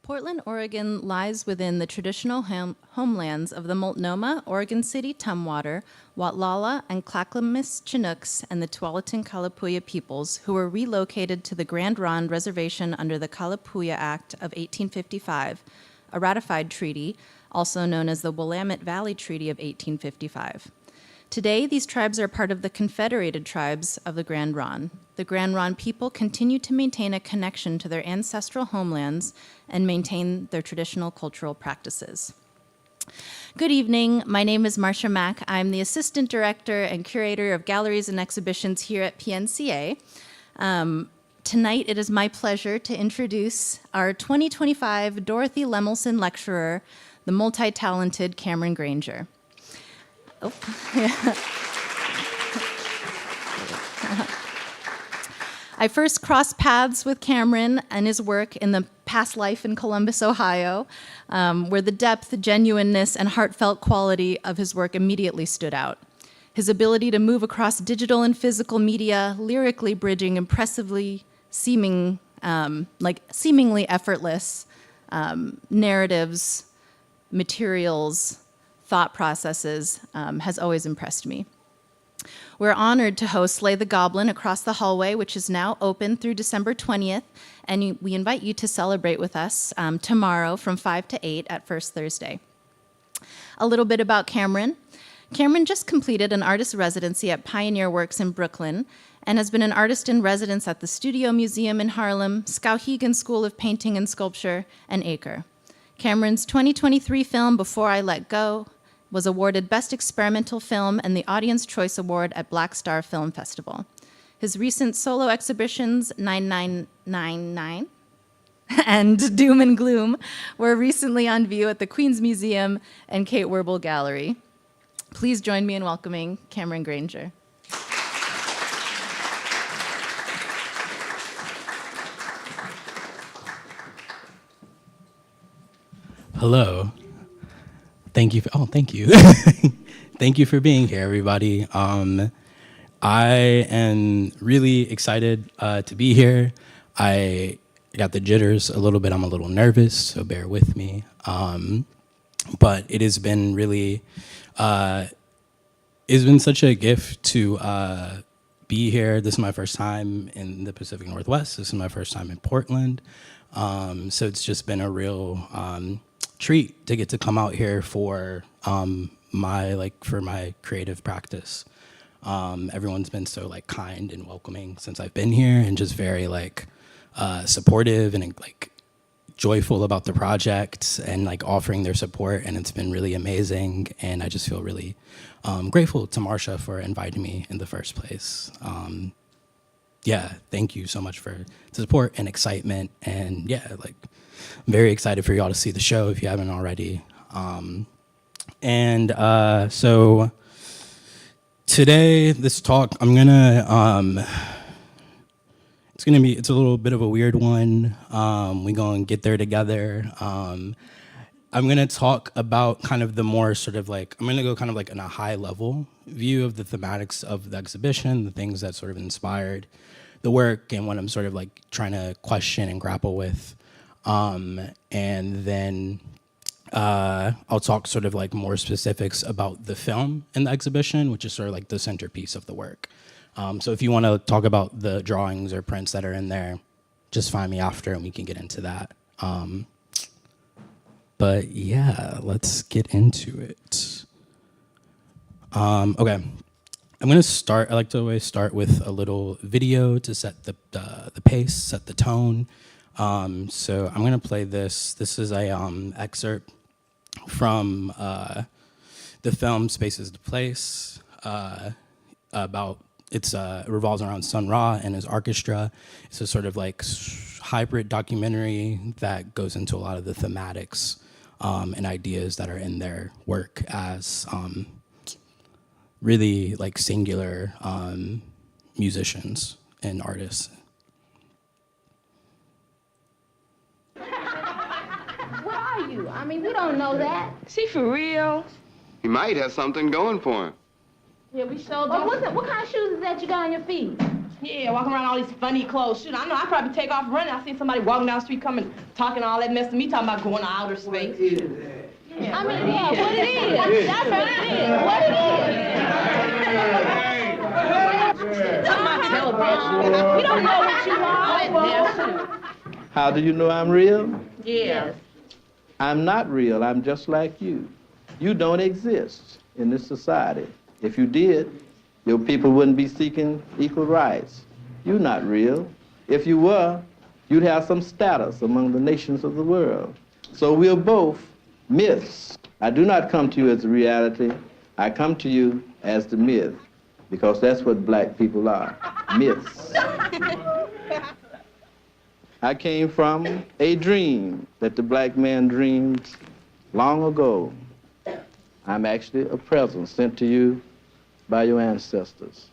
Portland, Oregon lies within the traditional homelands of the Multnomah, Oregon City Tumwater, Watlala, and Clackamas Chinooks, and the Tualatin Kalapuya peoples, who were relocated to the Grand Ronde Reservation under the Kalapuya Act of 1855, a ratified treaty, also known as the Willamette Valley Treaty of 1855. Today, these tribes are part of the Confederated Tribes of the Grand Ronde. The Grand Ronde people continue to maintain a connection to their ancestral homelands and maintain their traditional cultural practices. Good evening. My name is Marcia Mack. I'm the Assistant Director and Curator of Galleries and Exhibitions here at PNCA. Tonight, it is my pleasure to introduce our 2025 Dorothy Lemelson Lecturer, the multi-talented Cameron Granger. Oh, yeah. I first crossed paths with Cameron and his work in the past life in Columbus, Ohio, where the depth, genuineness, and heartfelt quality of his work immediately stood out. His ability to move across digital and physical media, lyrically bridging impressively seemingly effortless narratives, materials, thought processes, has always impressed me. We're honored to host Slay the Goblin across the hallway, which is now open through December 20th, and we invite you to celebrate with us tomorrow from 5 to 8 at First Thursday. A little bit about Cameron. Cameron just completed an artist residency at Pioneer Works in Brooklyn and has been an artist in residence at the Studio Museum in Harlem, Skowhegan School of Painting and Sculpture, and ACRE. Cameron's 2023 film, Before I Let Go, was awarded Best Experimental Film and the Audience Choice Award at BlackStar Film Festival. His recent solo exhibitions, 9999 and Doom and Gloom, were recently on view at the Queens Museum and Kate Werble Gallery. Please join me in welcoming Cameron Granger. Hello. Thank you. Thank you. Thank you for being here, everybody. I am really excited to be here. I got the jitters a little bit. I'm a little nervous, so bear with me. But it has been really, it's been such a gift to be here. This is my first time in the Pacific Northwest. This is my first time in Portland. So it's just been a real treat to get to come out here for my creative practice. Everyone's been so kind and welcoming since I've been here, and just very supportive and joyful about the project and offering their support, and it's been really amazing. And I just feel really grateful to Marcia for inviting me in the first place. Yeah, thank you so much for the support and excitement, and yeah, I'm very excited for y'all to see the show if you haven't already. So today, this talk, it's a little bit of a weird one. We're gonna get there together. I'm gonna talk about kind of the more sort of I'm gonna go kind of in a high level view of the thematics of the exhibition, the things that sort of inspired the work and what I'm sort of trying to question and grapple with. And then I'll talk sort of more specifics about the film in the exhibition, which is sort of the centerpiece of the work. So if you want to talk about the drawings or prints that are in there, just find me after and we can get into that. But yeah, let's get into it. Okay. I'm going to start, I like to always start with a little video to set the pace, set the tone. So I'm going to play this. This is a excerpt from the film Space is the Place. It revolves around Sun Ra and his orchestra. It's a sort of hybrid documentary that goes into a lot of the thematics and ideas that are in their work as really singular musicians and artists. What are you? I mean, we don't know that. Is he for real? He might have something going for him. Yeah, we sure do. What kind of shoes is that you got on your feet? Yeah, walking around all these funny clothes. Shoot, I know I'd probably take off running. I seen somebody walking down the street coming, talking all that mess to me, talking about going to outer space. What is that? Yeah, I mean, yeah, what it is. That's what it is. What it is. That's my television. We don't know what you are. How do you know I'm real? Yes. I'm not real. I'm just like you. You don't exist in this society. If you did, your people wouldn't be seeking equal rights. You're not real. If you were, you'd have some status among the nations of the world. So we're both myths. I do not come to you as a reality. I come to you as the myth, because that's what black people are, myths. I came from a dream that the black man dreamed long ago. I'm actually a present sent to you by your ancestors.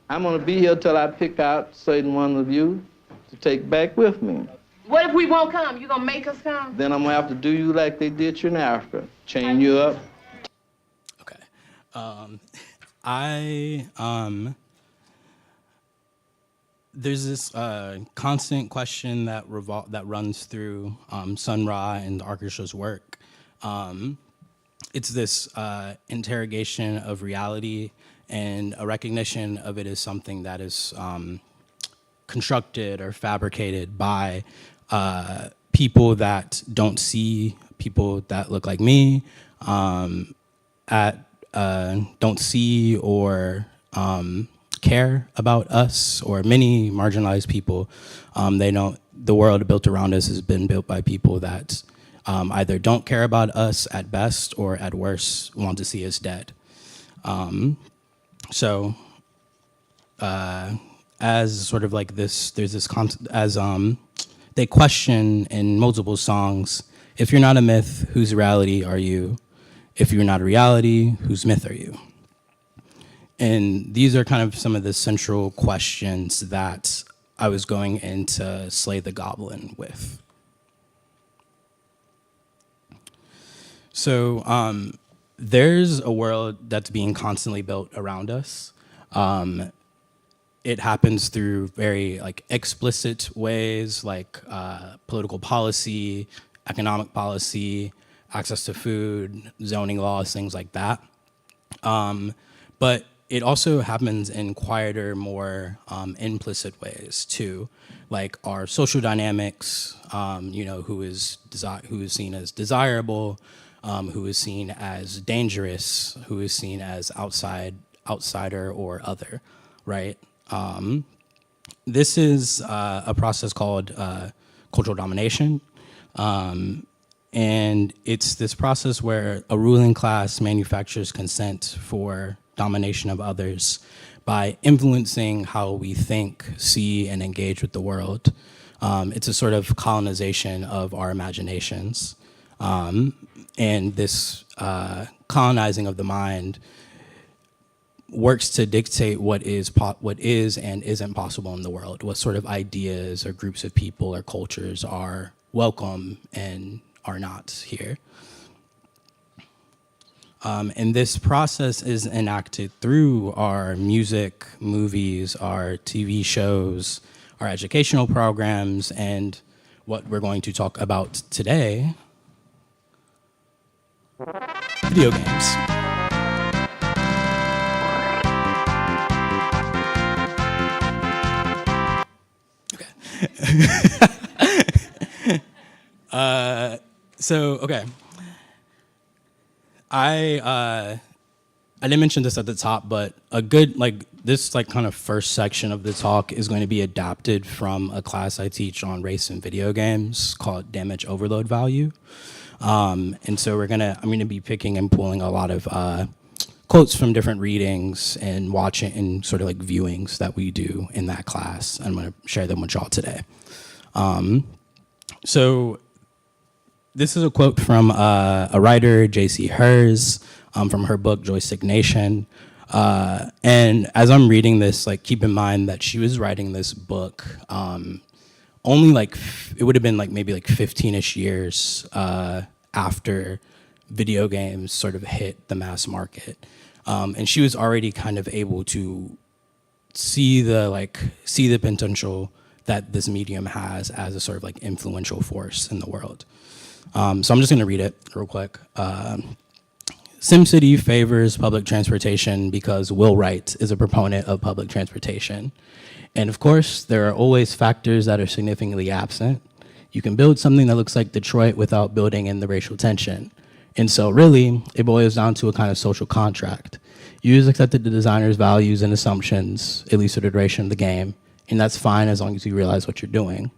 I'm gonna be here till I pick out certain one of you to take back with me. What if we won't come? You gonna make us come? Then I'm gonna have to do you like they did you in Africa. Chain you up. Okay. There's this constant question that runs through Sun Ra and the orchestra's work. It's this interrogation of reality and a recognition of it as something that is constructed or fabricated by people that don't see people that look like me, don't see or care about us or many marginalized people. The world built around us has been built by people that either don't care about us at best or at worst want to see us dead. As sort of like this, there's this they question in multiple songs, if you're not a myth, whose reality are you? If you're not a reality, whose myth are you? And these are kind of some of the central questions that I was going into Slay the Goblin with. So there's a world that's being constantly built around us. It happens through very explicit ways, like political policy, economic policy, access to food, zoning laws, things like that. But it also happens in quieter, more implicit ways too, like our social dynamics. Who is seen as desirable, who is seen as dangerous, who is seen as outsider or other, right? This is a process called cultural domination. And it's this process where a ruling class manufactures consent for domination of others by influencing how we think, see, and engage with the world. It's a sort of colonization of our imaginations. And this colonizing of the mind works to dictate what is and isn't possible in the world, what sort of ideas or groups of people or cultures are welcome and are not here. And this process is enacted through our music, movies, our TV shows, our educational programs, and what we're going to talk about today, video games. Okay. I didn't mention this at the top, but a good this kind of first section of the talk is going to be adapted from a class I teach on race and video games called Damage Overload Value. And so I'm gonna be picking and pulling a lot of quotes from different readings and watching and sort of viewings that we do in that class. I'm gonna share them with y'all today. So this is a quote from a writer, J.C. Hers, from her book, Joystick Nation. And as I'm reading this, keep in mind that she was writing this book only it would have been maybe 15-ish years after video games sort of hit the mass market. And she was already kind of able to see the potential that this medium has as a sort of like influential force in the world. So I'm just gonna read it real quick. SimCity favors public transportation because Will Wright is a proponent of public transportation. And of course, there are always factors that are significantly absent. You can build something that looks like Detroit without building in the racial tension. And so really, it boils down to a kind of social contract. You just accepted the designer's values and assumptions, at least for the duration of the game, and that's fine as long as you realize what you're doing.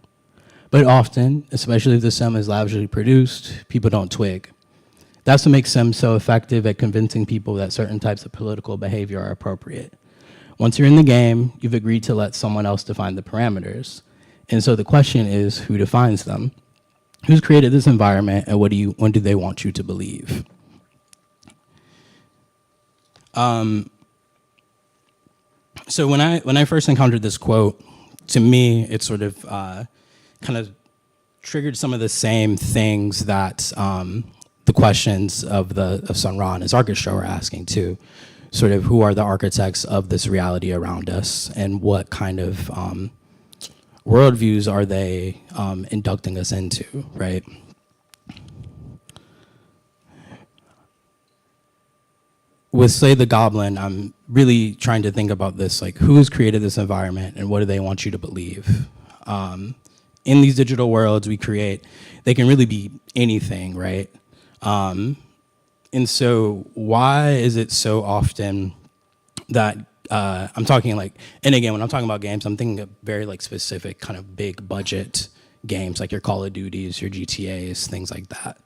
But often, especially if the sim is lavishly produced, people don't twig. That's what makes Sims so effective at convincing people that certain types of political behavior are appropriate. Once you're in the game, you've agreed to let someone else define the parameters. And so the question is, who defines them? Who's created this environment, and when do they want you to believe? So when I first encountered this quote, to me, it sort of kind of triggered some of the same things that the questions of Sun Ra and his orchestra were asking too. Sort of who are the architects of this reality around us, and what kind of worldviews are they inducting us into, right? With Slay the Goblin, I'm really trying to think about this, like who's created this environment and what do they want you to believe? In these digital worlds we create, they can really be anything, right? And so why is it so often that I'm talking like, and again, when I'm talking about games, I'm thinking of very like specific kind of big budget games, like your Call of Duties, your GTAs, things like that.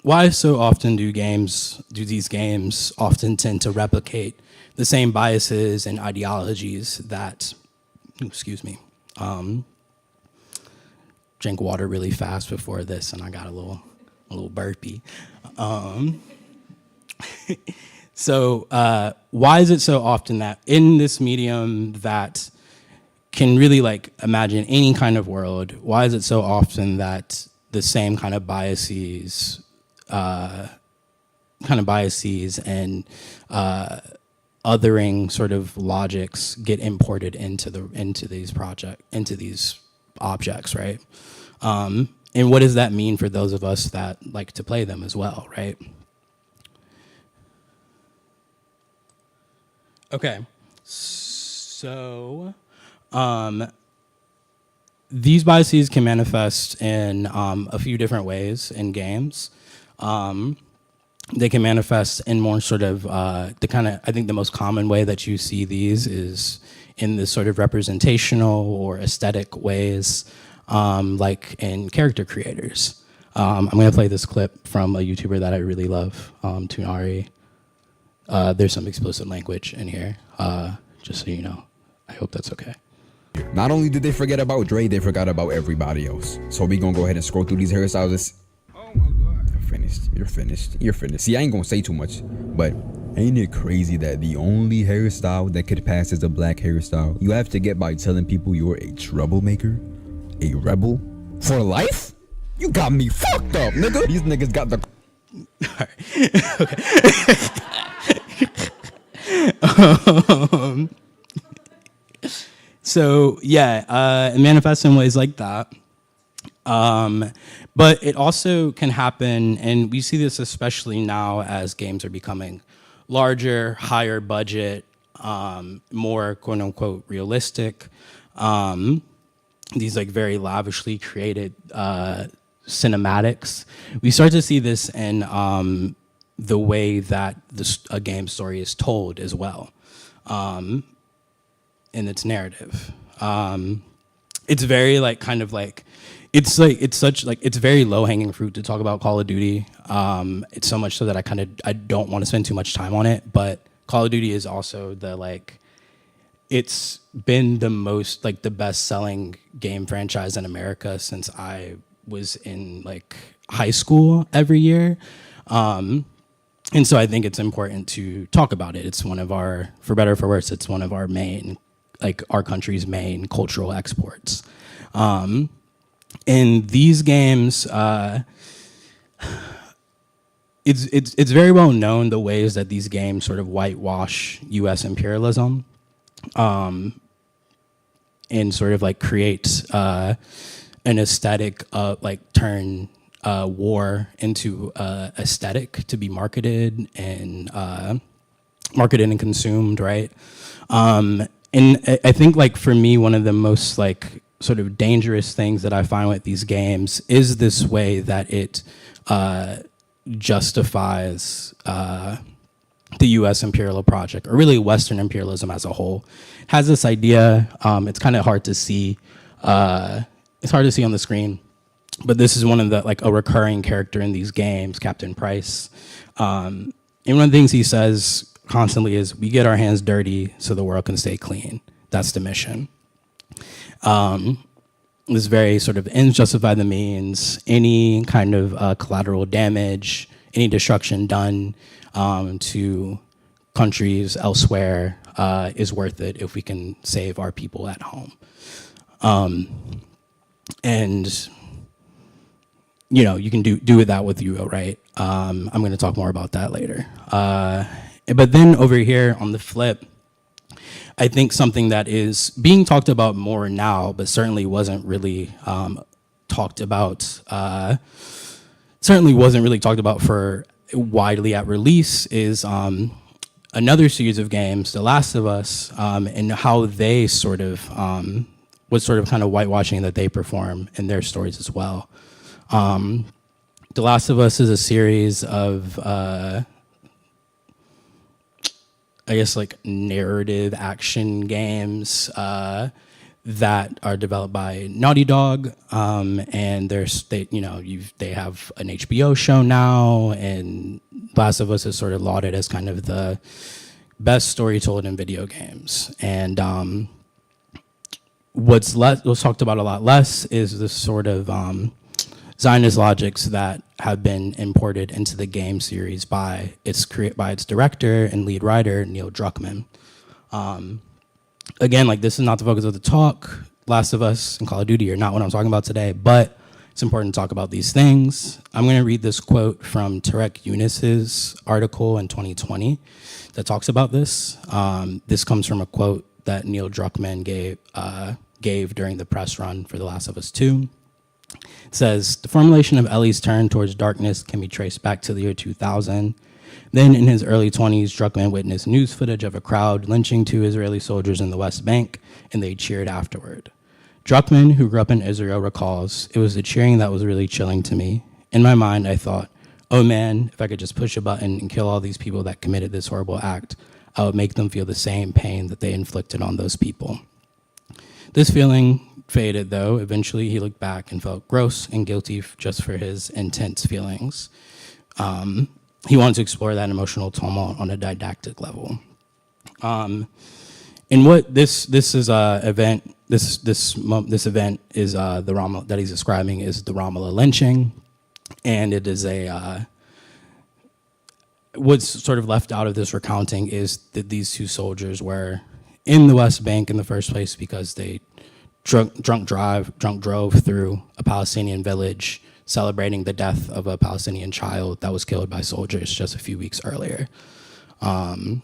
Why so often do these games often tend to replicate the same biases and ideologies that, excuse me, drank water really fast before this and I got a little burpy. So why is it so often that in this medium that can really like imagine any kind of world, why is it so often that the same kind of biases and othering sort of logics get imported into these objects, right? And what does that mean for those of us that like to play them as well, right? Okay, so these biases can manifest in a few different ways in games. They can manifest in more sort of I think the most common way that you see these is in this sort of representational or aesthetic ways, like in character creators. I'm gonna play this clip from a YouTuber that I really love, Tunari. There's some explicit language in here, just so you know. I hope that's okay. Not only did they forget about Dre, they forgot about everybody else. So we gonna go ahead and scroll through these hairstyles. Oh my God. You're finished. See, I ain't gonna say too much, but ain't it crazy that the only hairstyle that could pass as a black hairstyle, you have to get by telling people you're a troublemaker? A rebel? For life? You got me fucked up, nigga. These niggas got the... Okay. So yeah, it manifests in ways like that. But it also can happen, and we see this especially now as games are becoming larger, higher budget, more quote unquote realistic. These like very lavishly created cinematics. We start to see this in the way that a game story is told as well, in its narrative. It's very like kind of like it's very low hanging fruit to talk about Call of Duty. It's so much so that I don't want to spend too much time on it. But Call of Duty is also it's been the best selling game franchise in America since I was in like high school every year. And so I think it's important to talk about it. It's one of our, for better or for worse, it's one of our main, like our country's main cultural exports. In these games, it's very well known the ways that these games sort of whitewash U.S. imperialism, and sort of like create an aesthetic of like turn war into aesthetic to be marketed and consumed, right? And I think like for me, one of the most like sort of dangerous things that I find with these games is this way that it justifies the U.S. imperial project, or really Western imperialism as a whole. It has this idea, it's kind of hard to see, it's hard to see on the screen, but this is one of the, like a recurring character in these games, Captain Price. And one of the things he says constantly is, we get our hands dirty so the world can stay clean. That's the mission. This very sort of ends justify the means. Any kind of collateral damage, any destruction done to countries elsewhere is worth it if we can save our people at home. And you know, you can do with that with you, right? I'm going to talk more about that later. But then over here on the flip, I think something that is being talked about more now, but certainly wasn't really talked about. Certainly wasn't really talked about for widely at release is another series of games, The Last of Us, and how they sort of was sort of kind of whitewashing that they perform in their stories as well. The Last of Us is a series of I guess like narrative action games that are developed by Naughty Dog, and they have an HBO show now, and Last of Us is sort of lauded as kind of the best story told in video games. And what's talked about a lot less is this sort of Zionist logics that have been imported into the game series by its director and lead writer, Neil Druckmann. Again, like this is not the focus of the talk. Last of Us and Call of Duty are not what I'm talking about today, but it's important to talk about these things. I'm gonna read this quote from Tarek Younis's article in 2020 that talks about this. This comes from a quote that Neil Druckmann gave during the press run for The Last of Us 2. It says, the formulation of Ellie's turn towards darkness can be traced back to the year 2000. Then in his early 20s, Druckmann witnessed news footage of a crowd lynching 2 Israeli soldiers in the West Bank, and they cheered afterward. Druckmann, who grew up in Israel, recalls, it was the cheering that was really chilling to me. In my mind, I thought, oh man, if I could just push a button and kill all these people that committed this horrible act, I would make them feel the same pain that they inflicted on those people. This feeling faded, though. Eventually, he looked back and felt gross and guilty just for his intense feelings. He wanted to explore that emotional tumult on a didactic level. And what this event is the Ramallah that he's describing is the Ramallah lynching, and it is what's sort of left out of this recounting is that these 2 soldiers were in the West Bank in the first place because they drunk drove through a Palestinian village celebrating the death of a Palestinian child that was killed by soldiers just a few weeks earlier. And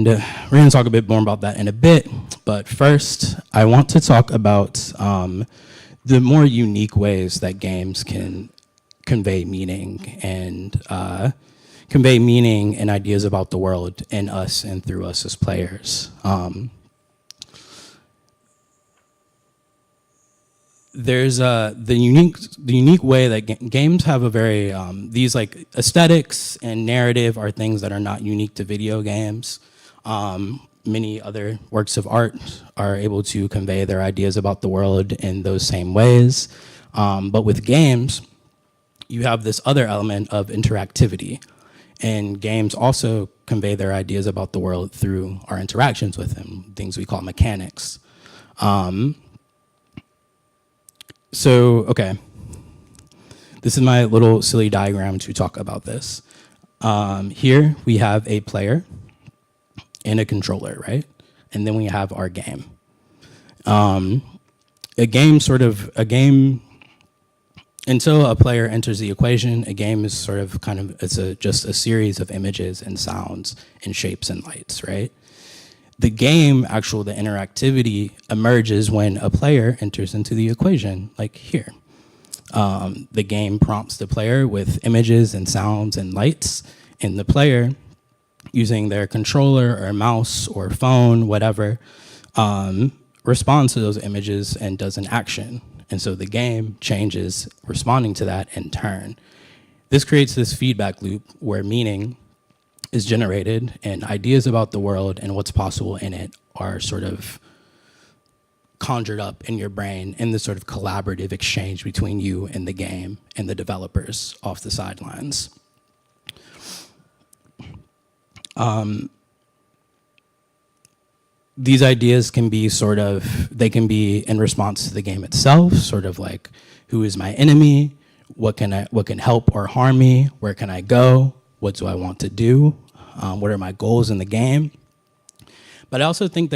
we're going to talk a bit more about that in a bit, but first I want to talk about the more unique ways that games can convey meaning and ideas about the world in us and through us as players. There's the unique way that games have a very these like aesthetics and narrative are things that are not unique to video games. Many other works of art are able to convey their ideas about the world in those same ways, but with games, you have this other element of interactivity. And games also convey their ideas about the world through our interactions with them, things we call mechanics. Okay. This is my little silly diagram to talk about this. Here we have a player and a controller, right? And then we have our game. a game, until a player enters the equation, a game is sort of just a series of images and sounds and shapes and lights, right? The game, the interactivity emerges when a player enters into the equation, like here. The game prompts the player with images and sounds and lights, and the player, using their controller or mouse or phone, whatever, responds to those images and does an action. And so the game changes responding to that in turn. This creates this feedback loop where meaning is generated and ideas about the world and what's possible in it are sort of conjured up in your brain in this sort of collaborative exchange between you and the game and the developers off the sidelines. These ideas can be they can be in response to the game itself, sort of like, who is my enemy? What can help or harm me? Where can I go? What do I want to do? What are my goals in the game? But I also think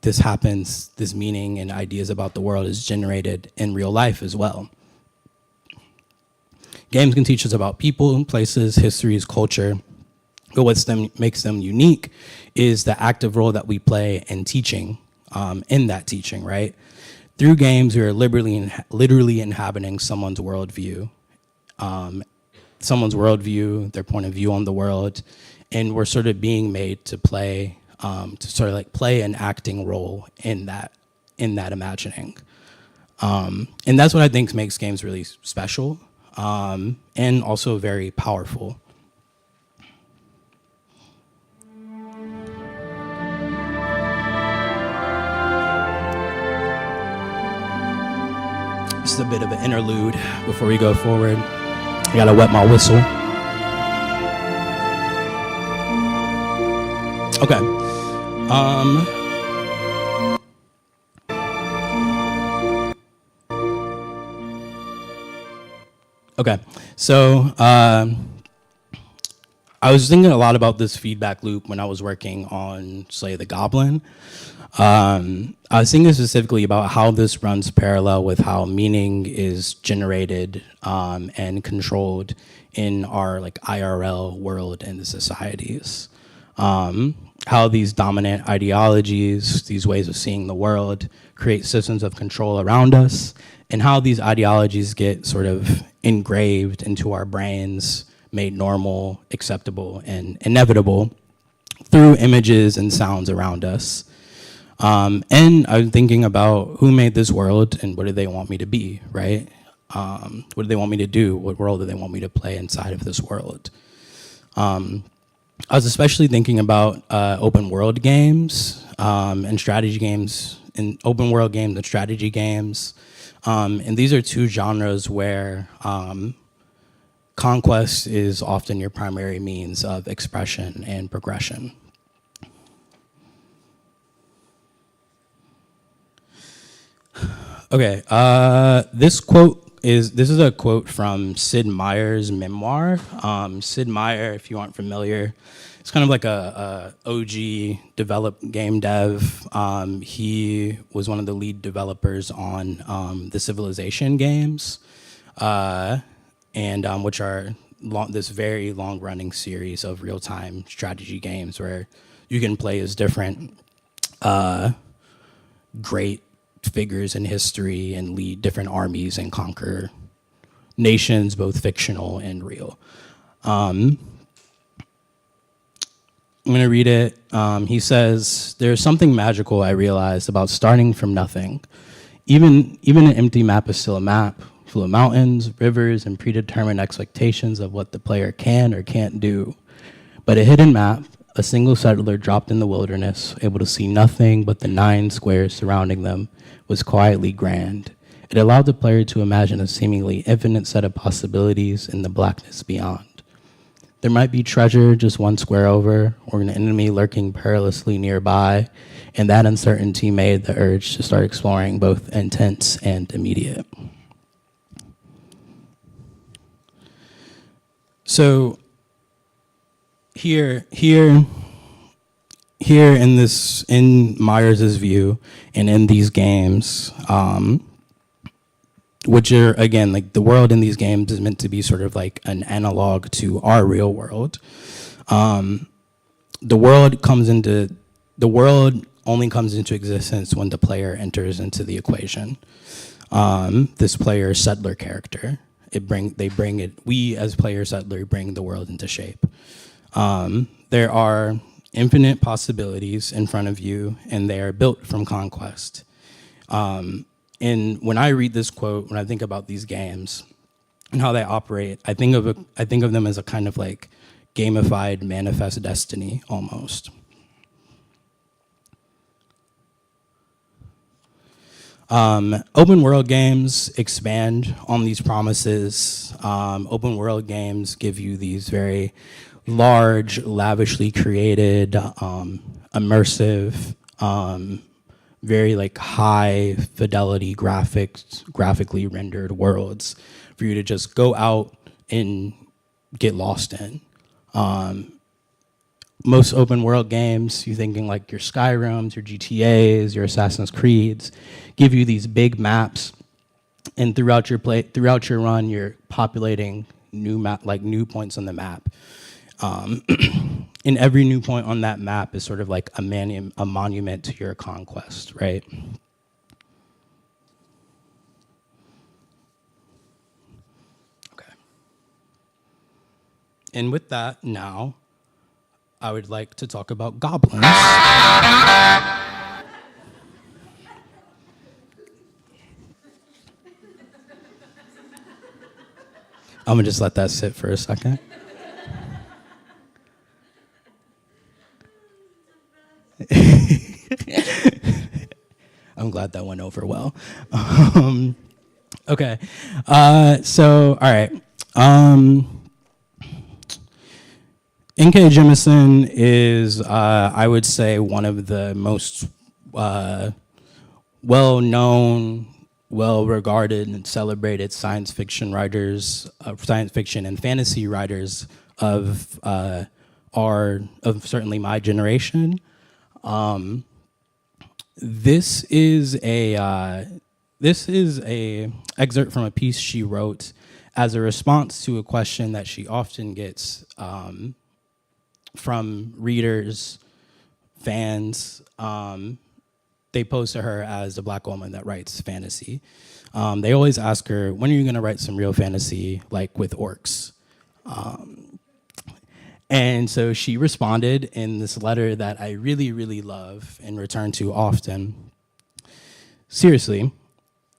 this happens, this meaning and ideas about the world is generated in real life as well. Games can teach us about people, places, histories, culture, but what makes them unique is the active role that we play in teaching, in that teaching, right? Through games, we are literally inhabiting someone's worldview, their point of view on the world, and we're sort of being made to play, play an acting role in that imagining. And that's what I think makes games really special, and also very powerful. This is a bit of an interlude before we go forward. I gotta wet my whistle. Okay. Okay. So I was thinking a lot about this feedback loop when I was working on Slay the Goblin. I was thinking specifically about how this runs parallel with how meaning is generated and controlled in our IRL world and the societies. How these dominant ideologies, these ways of seeing the world, create systems of control around us, and how these ideologies get sort of engraved into our brains, made normal, acceptable, and inevitable through images and sounds around us. And I'm thinking about who made this world and what do they want me to be, right? What do they want me to do? What role do they want me to play inside of this world? I was especially thinking about open world games and strategy games, and open world games and strategy games. And these are two genres where conquest is often your primary means of expression and progression. Okay, this is a quote from Sid Meier's memoir. Sid Meier, if you aren't familiar, it's kind of like a OG game dev. He was one of the lead developers on the Civilization games, and which are this very long-running series of real-time strategy games where you can play as different great figures in history and lead different armies and conquer nations, both fictional and real. I'm gonna read it. He says, "There's something magical I realized about starting from nothing. Even an empty map is still a map, full of mountains, rivers, and predetermined expectations of what the player can or can't do. But a hidden map, a single settler dropped in the wilderness, able to see nothing but the 9 squares surrounding them, was quietly grand. It allowed the player to imagine a seemingly infinite set of possibilities in the blackness beyond. There might be treasure just 1 square over, or an enemy lurking perilously nearby, and that uncertainty made the urge to start exploring both intense and immediate." So here here in Myers's view and in these games, which are, again, like the world in these games is meant to be sort of like an analog to our real world. The world only comes into existence when the player enters into the equation. This player settler character, we as player settler bring the world into shape. There are infinite possibilities in front of you, and they are built from conquest. And when I read this quote, when I think about these games and how they operate, I think of them as a kind of like gamified manifest destiny almost. Open world games expand on these promises. Open world games give you these very large, lavishly created, immersive, very like high fidelity graphically rendered worlds for you to just go out and get lost in. Most open world games, you're thinking like your Skyrims, your GTAs, your Assassin's Creeds, give you these big maps, and throughout your run, you're populating new points on the map. And every new point on that map is sort of like a monument to your conquest, right? Okay. And with that, now, I would like to talk about goblins. I'm gonna just let that sit for a second. I'm glad that went over well. Okay, so all right. N.K. Jemisin is, I would say, one of the most well-known, well-regarded, and celebrated science fiction and fantasy writers of certainly my generation. This is a excerpt from a piece she wrote as a response to a question that she often gets from readers, fans. They pose to her as a Black woman that writes fantasy. They always ask her, when are you gonna write some real fantasy, like with orcs? And so she responded in this letter that I really, really love and return to often. Seriously,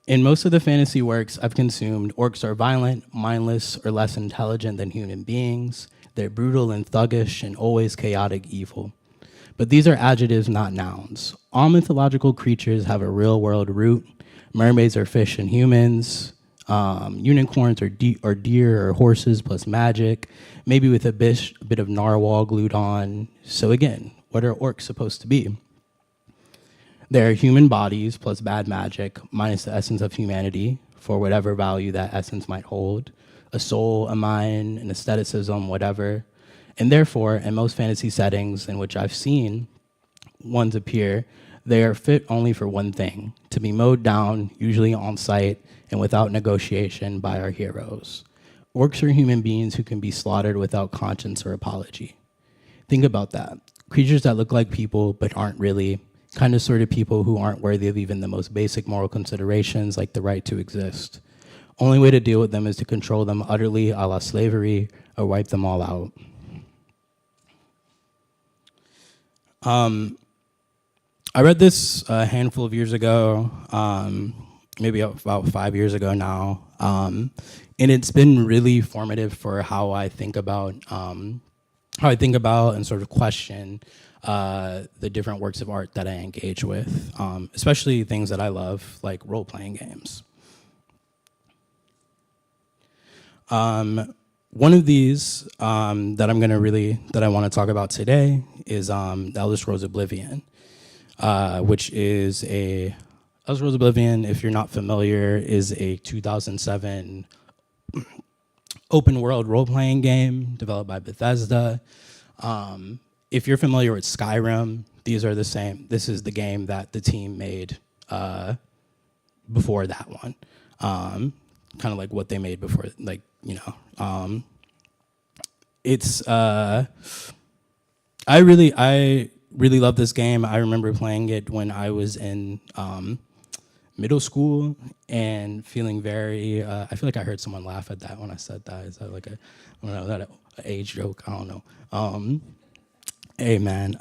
in most of the fantasy works I've consumed, orcs are violent, mindless, or less intelligent than human beings. They're brutal and thuggish and always chaotic evil. But these are adjectives, not nouns. All mythological creatures have a real world root. Mermaids are fish and humans. Unicorns are deer or horses plus magic, maybe with a bit of narwhal glued on. So again, what are orcs supposed to be? They're human bodies plus bad magic, minus the essence of humanity, for whatever value that essence might hold. A soul, a mind, an aestheticism, whatever. And therefore, in most fantasy settings in which I've seen ones appear, they are fit only for one thing: to be mowed down, usually on sight and without negotiation, by our heroes. Orcs are human beings who can be slaughtered without conscience or apology. Think about that. Creatures that look like people but aren't really, kind of sort of people who aren't worthy of even the most basic moral considerations like the right to exist. Only way to deal with them is to control them utterly, a la slavery, or wipe them all out. I read this a handful of years ago, maybe about 5 years ago now, and it's been really formative for how I think about and sort of question the different works of art that I engage with, especially things that I love, like role-playing games. One of these that I want to talk about today is The Elder Scrolls Oblivion, which is Elder Scrolls Oblivion, if you're not familiar, is a 2007 open world role-playing game developed by Bethesda. if you're familiar with Skyrim, these are the same. This is the game that the team made before that one. Kind of like what they made before, like, you know. It's I really love this game. I remember playing it when I was in middle school and feeling very, I feel like I heard someone laugh at that when I said that. Is that like I don't know, is that an age joke? I don't know. Hey man,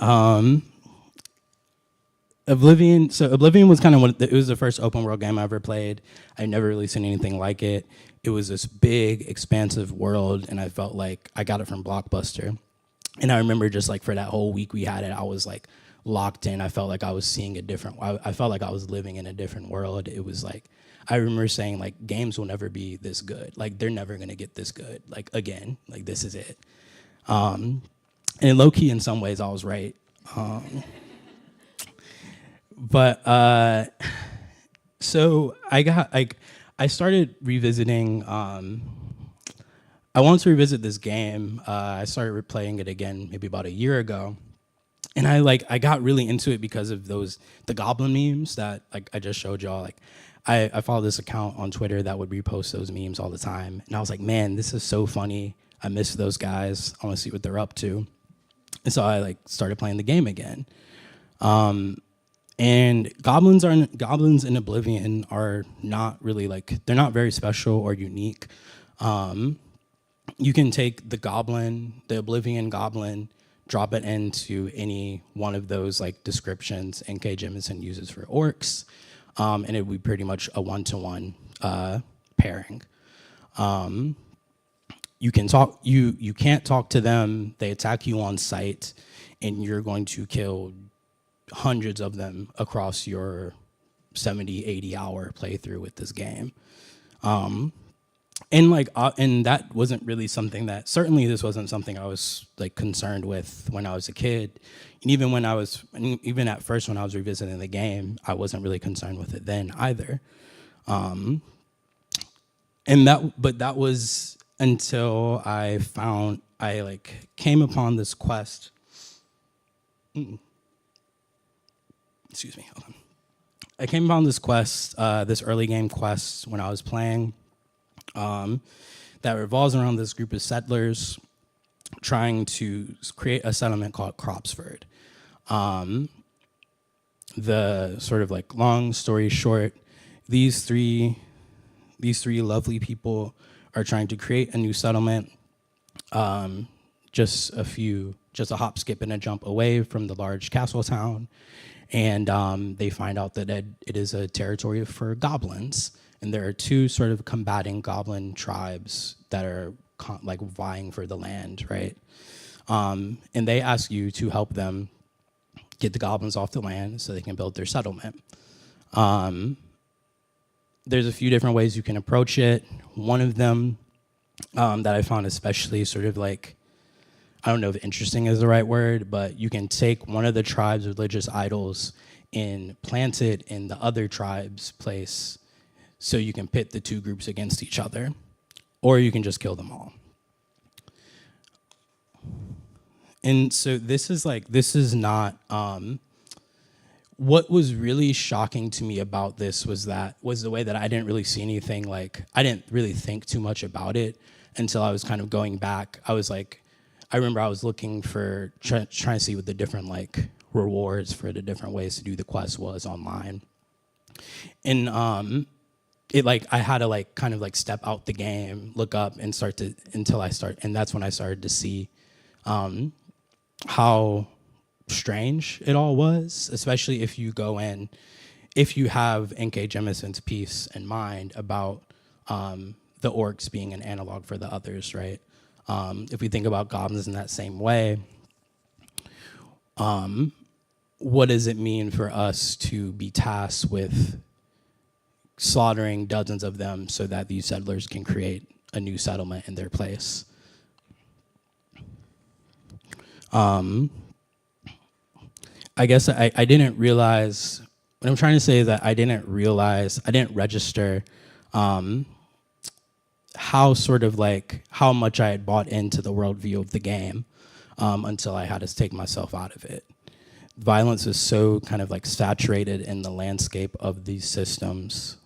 Oblivion was kind of it was the first open world game I ever played. I'd never really seen anything like it. It was this big, expansive world, and I felt like I got it from Blockbuster. And I remember just like for that whole week we had it, I was like locked in. I felt like I was seeing I felt like I was living in a different world. It was like, I remember saying like, games will never be this good. Like they're never gonna get this good, like again, like this is it. And low key in some ways I was right. But so I started revisiting, I wanted to revisit this game. I started replaying it again maybe about a year ago. And I got really into it because of the goblin memes that like I just showed y'all. Like I follow this account on Twitter that would repost those memes all the time. And I was like, man, this is so funny. I miss those guys. I want to see what they're up to. And so I like started playing the game again. And goblins in Oblivion are not really like, they're not very special or unique. You can take the Oblivion goblin, drop it into any one of those like descriptions N.K. Jemisin uses for orcs, and it would be pretty much a one-to-one pairing. You can't talk to them. They attack you on sight, and you're going to kill hundreds of them across your 70, 80 hour playthrough with this game. And that wasn't really something that, certainly this wasn't something I was like concerned with when I was a kid. And even at first when I was revisiting the game, I wasn't really concerned with it then either. But that was until I came upon this quest. Excuse me, hold on. I came upon this quest, this early game quest when I was playing, that revolves around this group of settlers trying to create a settlement called Cropsford. The sort of like long story short, these three lovely people are trying to create a new settlement, just a hop, skip, and a jump away from the large castle town. And they find out that it is a territory for goblins. And there are two sort of combating goblin tribes that are like vying for the land, right? And they ask you to help them get the goblins off the land so they can build their settlement. There's a few different ways you can approach it. One of them that I found especially sort of like, I don't know if interesting is the right word, but you can take one of the tribe's religious idols and plant it in the other tribe's place so you can pit the two groups against each other, or you can just kill them all. And so this is not, what was really shocking to me about this was the way that I didn't really see anything, like, I didn't really think too much about it until I was kind of going back. I remember I was looking for, trying to see what the different like rewards for the different ways to do the quest was online. And I had to like kind of like step out the game, look up and and that's when I started to see how strange it all was, especially if you have N.K. Jemisin's piece in mind about the orcs being an analog for the others, right? If we think about goblins in that same way, what does it mean for us to be tasked with slaughtering dozens of them so that these settlers can create a new settlement in their place? I guess I didn't realize, what I'm trying to say is that I didn't register how much I had bought into the worldview of the game until I had to take myself out of it. Violence is so kind of like saturated in the landscape of these systems.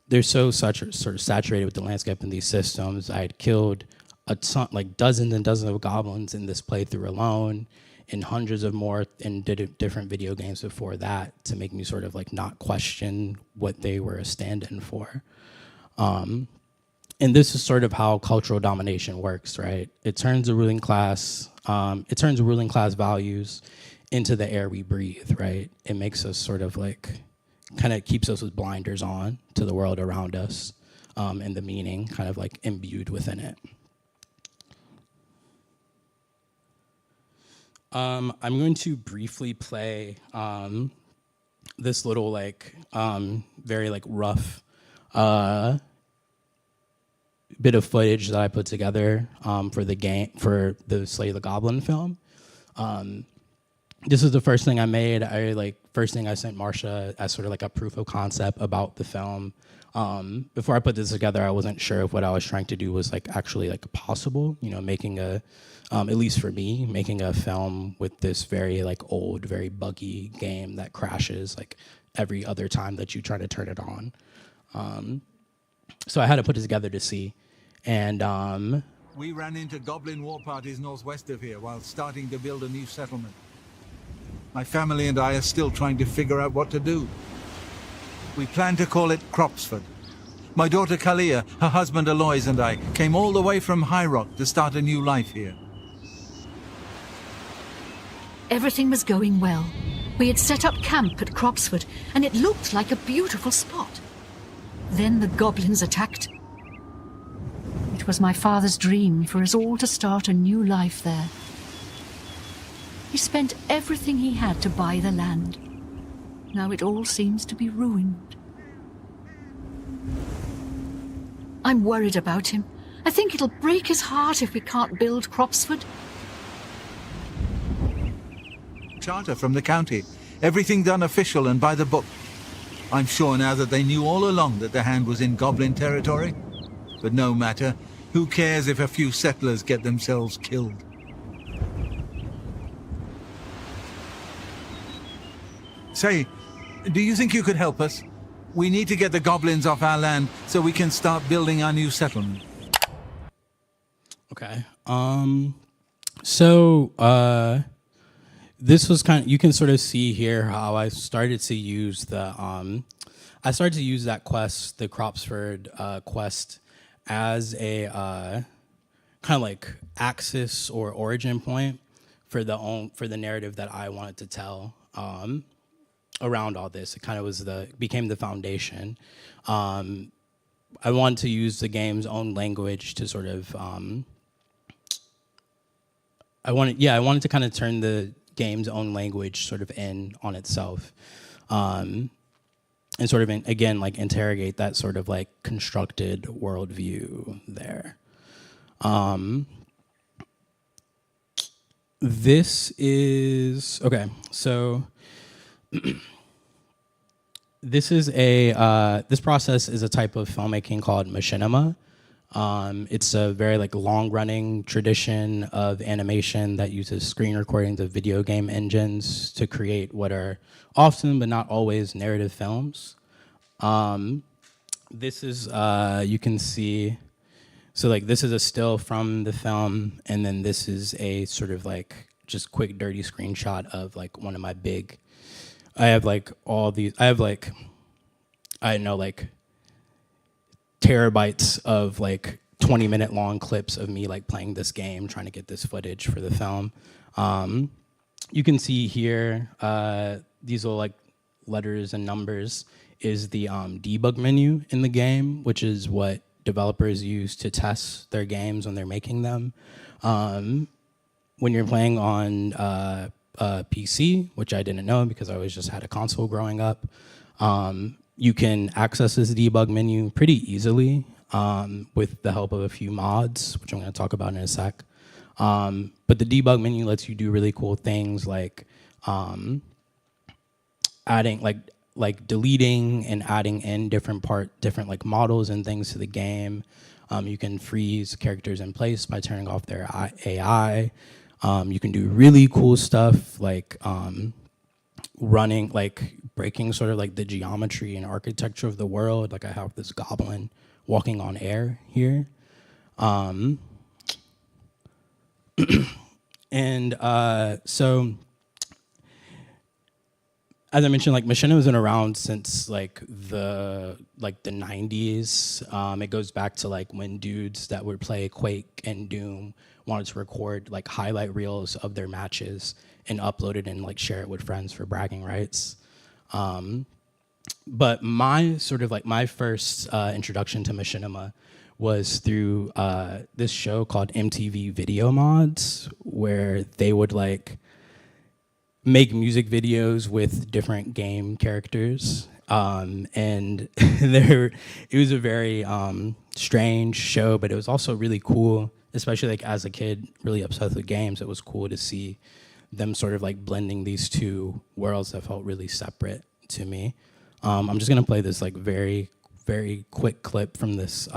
They're so sort of saturated with the landscape in these systems. I had killed a ton, like dozens and dozens of goblins in this playthrough alone, and hundreds of more in different video games before that, to make me sort of like not question what they were a stand-in for. And this is sort of how cultural domination works, right? It turns the ruling class values into the air we breathe, right? It makes us sort of like, kind of keeps us with blinders on to the world around us, and the meaning kind of like imbued within it. I'm going to briefly play this little like very like rough bit of footage that I put together for the Slay the Goblin film. This is the first thing I made. First thing I sent Marcia as sort of like a proof of concept about the film. Before I put this together, I wasn't sure if what I was trying to do was like actually like possible, you know, making a, at least for me, making a film with this very like old, very buggy game that crashes like every other time that you try to turn it on. So I had to put it together to see. And we ran into goblin war parties northwest of here while starting to build a new settlement. My family and I are still trying to figure out what to do. We plan to call it Cropsford. My daughter Kalia, her husband Aloys, and I came all the way from High Rock to start a new life here. Everything was going well. We had set up camp at Cropsford, and it looked like a beautiful spot. Then the goblins attacked. It was my father's dream for us all to start a new life there. He spent everything he had to buy the land. Now it all seems to be ruined. I'm worried about him. I think it'll break his heart if we can't build Cropsford. Charter from the county. Everything done official and by the book. I'm sure now that they knew all along that the hand was in goblin territory. But no matter. Who cares if a few settlers get themselves killed? Say, do you think you could help us? We need to get the goblins off our land so we can start building our new settlement. Okay. This was kind of, you can sort of see here how I started to use the, that quest, the Cropsford quest, as a kind of like axis or origin point for the narrative that I wanted to tell around all this. It kind of became the foundation. I wanted to use the game's own language to sort of, I wanted to kind of turn the game's own language sort of in on itself. And sort of, again, like interrogate that sort of like constructed worldview there. This is, okay, so this process is a type of filmmaking called machinima. It's a very like long-running tradition of animation that uses screen recordings of video game engines to create what are often but not always narrative films. This is, you can see, so like this is a still from the film, and then this is a sort of like just quick dirty screenshot of like one of my big, I have like terabytes of like 20-minute long clips of me like playing this game, trying to get this footage for the film. You can see here, these little like letters and numbers is the debug menu in the game, which is what developers use to test their games when they're making them. When you're playing on PC, which I didn't know because I always just had a console growing up, you can access this debug menu pretty easily with the help of a few mods, which I'm going to talk about in a sec. But the debug menu lets you do really cool things like adding, like deleting and adding in different like models and things to the game. You can freeze characters in place by turning off their AI. You can do really cool stuff like running, like breaking sort of like the geometry and architecture of the world. Like I have this goblin walking on air here. So as I mentioned, like Machinima's been around since like the 90s. It goes back to like when dudes that would play Quake and Doom wanted to record like highlight reels of their matches and upload it and like share it with friends for bragging rights. But my sort of like my first introduction to Machinima was through this show called MTV Video Mods, where they would like make music videos with different game characters. And it was a very strange show, but it was also really cool, especially like as a kid, really obsessed with games. It was cool to see them sort of like blending these two worlds that felt really separate to me. I'm just gonna play this like very, very quick clip from this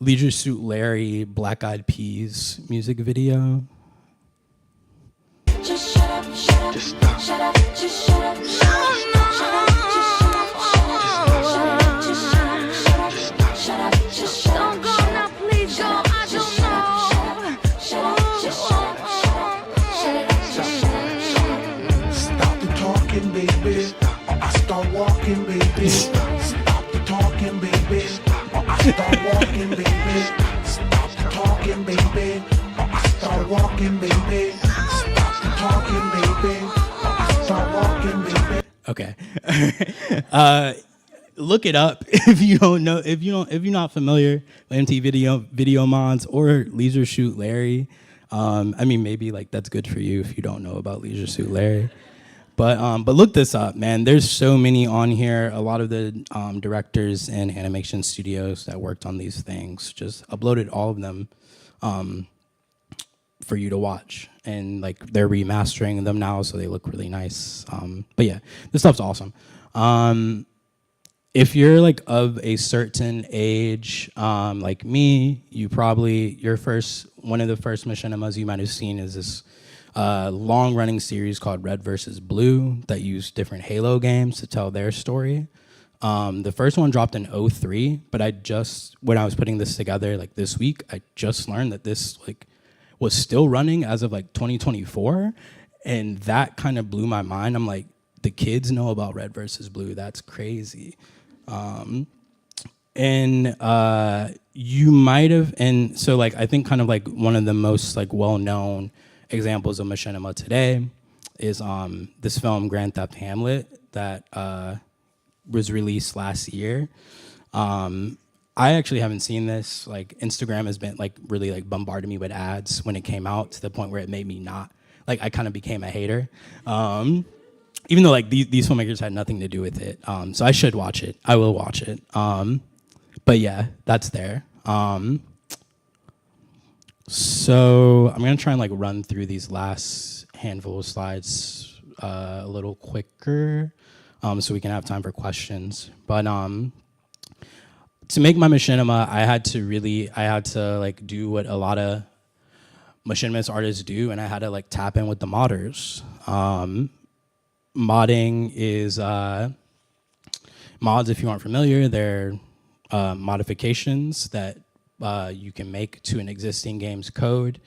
Leisure Suit Larry Black Eyed Peas music video. Just shut up, shut up, just stop. Shut up, just shut up, shut up, shut up, just shut up, shut up, just shut up. Don't go now, please go. I don't know. Shut up, just shut up, Stop the talking, baby, or I start walking, baby. Stop the talking, baby, or I start walking, baby. Stop the talking, baby, or I start walking, baby. Okay. Look it up if you don't know, if you're not familiar with MTV video mods or Leisure Suit Larry. I mean, maybe like that's good for you if you don't know about Leisure Suit Larry. But look this up, man. There's so many on here. A lot of the directors and animation studios that worked on these things just uploaded all of them for you to watch, and like they're remastering them now, so they look really nice. But yeah, this stuff's awesome. If you're like of a certain age, like me, one of the first Machinimas you might have seen is this long-running series called Red vs. Blue that used different Halo games to tell their story. The first one dropped in 2003, but when I was putting this together like this week, I just learned that this like was still running as of like 2024, and that kind of blew my mind. I'm like, the kids know about Red versus Blue. That's crazy. You might have, and so like I think kind of like one of the most like well-known examples of Machinima today is this film Grand Theft Hamlet that was released last year. I actually haven't seen this. Like Instagram has been like really like bombarding me with ads when it came out, to the point where it made me not, like I kind of became a hater. Even though like these filmmakers had nothing to do with it. So I should watch it. I will watch it. But yeah, that's there. So I'm gonna try and like run through these last handful of slides a little quicker, so we can have time for questions. But to make my Machinima, I had to like do what a lot of Machinima artists do, and I had to like tap in with the modders. Modding is mods, if you aren't familiar, they're modifications that you can make to an existing game's code.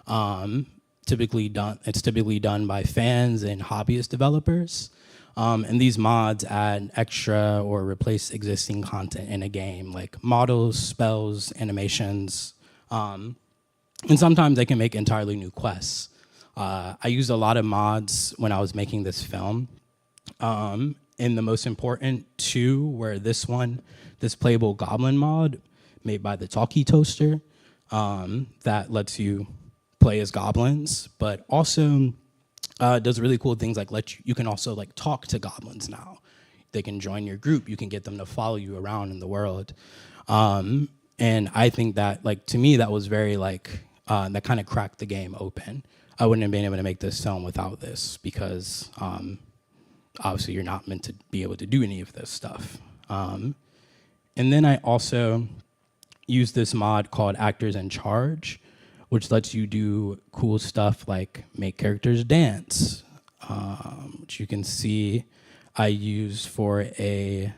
It's typically done by fans and hobbyist developers. And these mods add extra or replace existing content in a game, like models, spells, animations, and sometimes they can make entirely new quests. I used a lot of mods when I was making this film. And the most important two were this playable goblin mod made by the Talkie Toaster that lets you play as goblins, but also does really cool things like you can also like talk to goblins now. They can join your group. You can get them to follow you around in the world. And I think that, like, to me, that was very like that kind of cracked the game open. I wouldn't have been able to make this film without this, because obviously you're not meant to be able to do any of this stuff. And then I also used this mod called Actors in Charge, which lets you do cool stuff like make characters dance, which you can see I used for a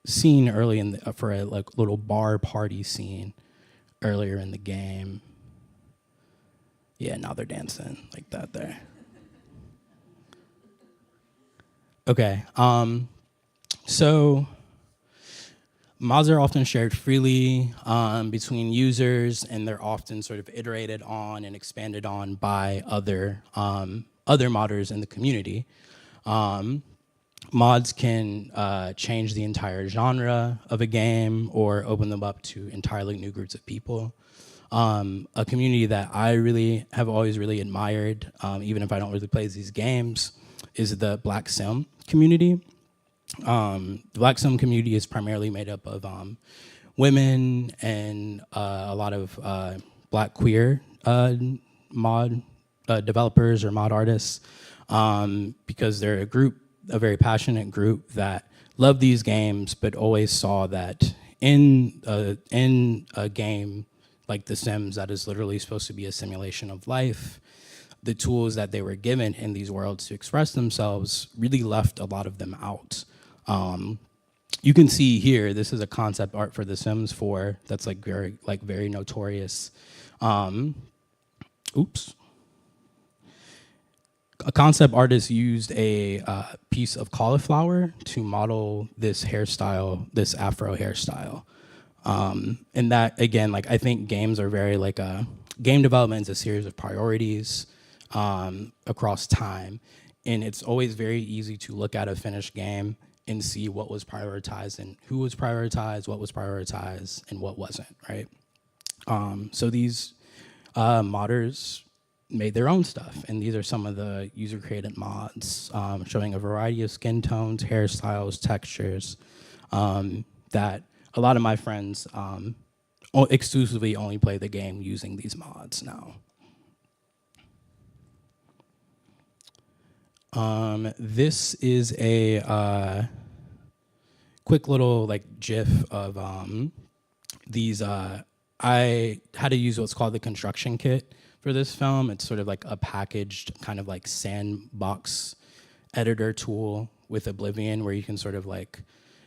scene early in the, for a like little bar party scene earlier in the game. Yeah, now they're dancing like that there. Okay, so mods are often shared freely between users, and they're often sort of iterated on and expanded on by other modders in the community. Mods can change the entire genre of a game or open them up to entirely new groups of people. A community that I really have always really admired, even if I don't really play these games, is the Black Sim community. The Black Sim community is primarily made up of women and a lot of Black queer mod developers or mod artists, because they're a very passionate group that love these games, but always saw that in a game like The Sims that is literally supposed to be a simulation of life, the tools that they were given in these worlds to express themselves really left a lot of them out. You can see here, this is a concept art for The Sims 4 that's like very notorious. Oops. A concept artist used a piece of cauliflower to model this hairstyle, this Afro hairstyle. And that, again, like I think games are very like game development is a series of priorities across time. And it's always very easy to look at a finished game and see what was prioritized and who was prioritized, what was prioritized, and what wasn't, right? So these modders made their own stuff, and these are some of the user-created mods showing a variety of skin tones, hairstyles, textures that a lot of my friends exclusively only play the game using these mods now. This is a quick little like GIF of these. I had to use what's called the construction kit for this film. It's sort of like a packaged kind of like sandbox editor tool with Oblivion, where you can sort of like,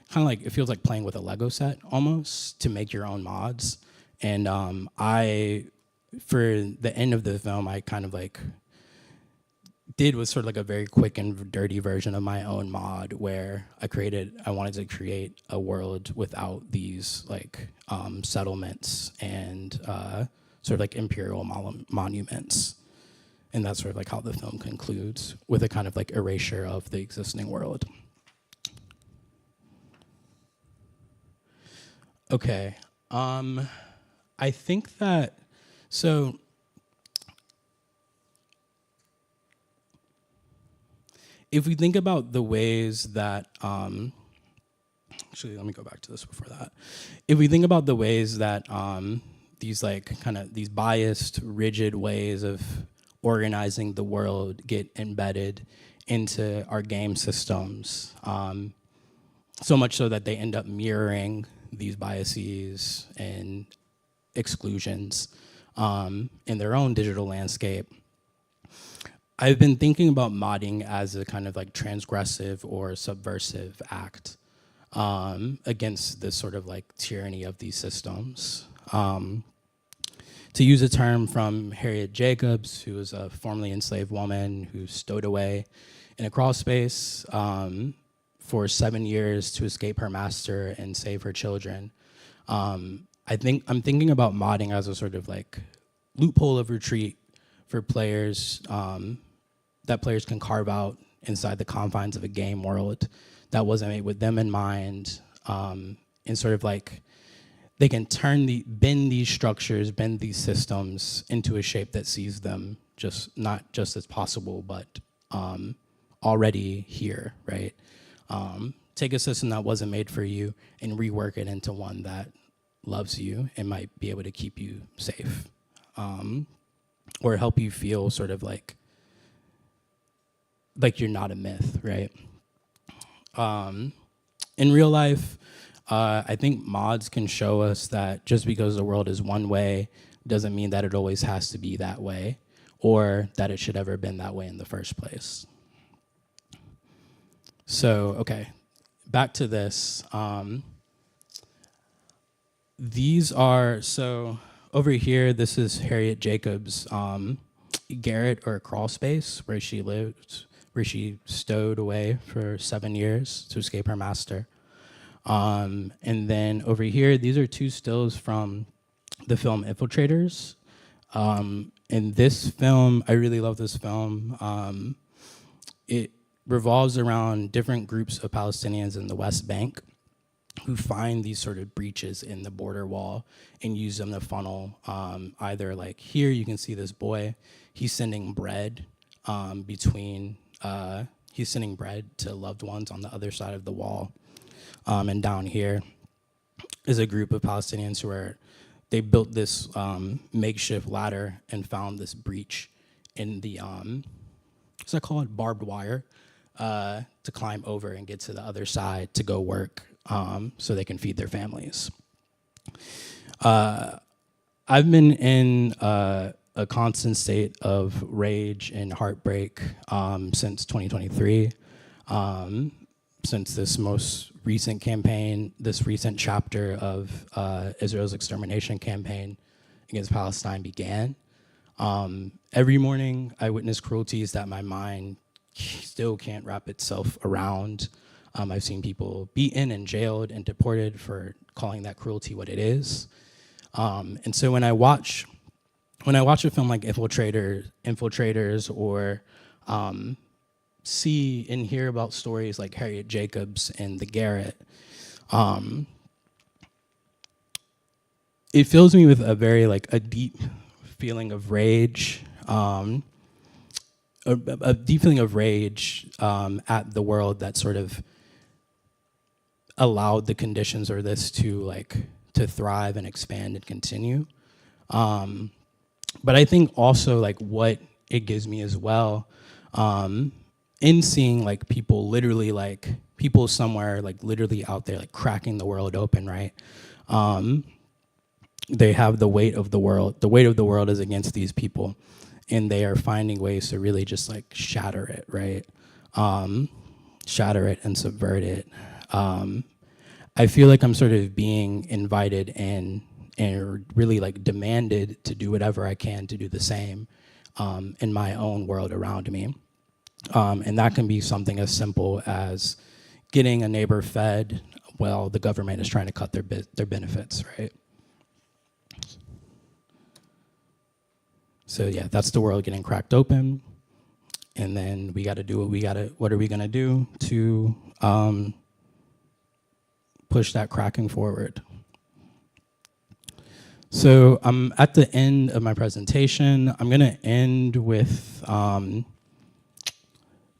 kind of like, it feels like playing with a Lego set almost to make your own mods. And for the end of the film, I kind of like was sort of like a very quick and dirty version of my own mod where I wanted to create a world without these like settlements and sort of like imperial monuments. And that's sort of like how the film concludes, with a kind of like erasure of the existing world. Okay, I think that, so, if we think about the ways that, actually, let me go back to this before that. If we think about the ways that these like kind of these biased, rigid ways of organizing the world get embedded into our game systems, so much so that they end up mirroring these biases and exclusions in their own digital landscape. I've been thinking about modding as a kind of like transgressive or subversive act against this sort of like tyranny of these systems. To use a term from Harriet Jacobs, who was a formerly enslaved woman who stowed away in a crawl space for 7 years to escape her master and save her children. I'm thinking about modding as a sort of like loophole of retreat for players, that players can carve out inside the confines of a game world that wasn't made with them in mind, and sort of like they can bend these structures, bend these systems into a shape that sees them not just as possible, but already here, right? Take a system that wasn't made for you and rework it into one that loves you and might be able to keep you safe, or help you feel sort of like you're not a myth, right? In real life, I think mods can show us that just because the world is one way doesn't mean that it always has to be that way, or that it should ever have been that way in the first place. So, okay, back to this. These are, so over here, this is Harriet Jacobs' garret or crawl space where she lived, where she stowed away for 7 years to escape her master. And then over here, these are two stills from the film Infiltrators. In this film, I really love this film. It revolves around different groups of Palestinians in the West Bank who find these sort of breaches in the border wall and use them to funnel either, like here you can see this boy, he's sending bread he's sending bread to loved ones on the other side of the wall. And down here is a group of Palestinians they built this makeshift ladder and found this breach in the, what's that called, barbed wire, to climb over and get to the other side to go work so they can feed their families. I've been in a constant state of rage and heartbreak since 2023, since this most recent campaign, this recent chapter of Israel's extermination campaign against Palestine began. Every morning I witness cruelties that my mind still can't wrap itself around. I've seen people beaten and jailed and deported for calling that cruelty what it is. And so when I watch a film like Infiltrators or see and hear about stories like Harriet Jacobs and the garret, it fills me with a deep feeling of rage, a deep feeling of rage at the world that sort of allowed the conditions or this to thrive and expand and continue. But I think also what it gives me as well, in seeing people literally people somewhere literally out there cracking the world open, right? They have the weight of the world. The weight of the world is against these people, and they are finding ways to really just shatter it, right? Shatter it and subvert it. I feel like I'm sort of being invited and really demanded to do whatever I can to do the same in my own world around me. And that can be something as simple as getting a neighbor fed while the government is trying to cut their benefits, right? So yeah, that's the world getting cracked open. And then we got to do what are we going to do to push that cracking forward? So I'm at the end of my presentation. I'm going to end with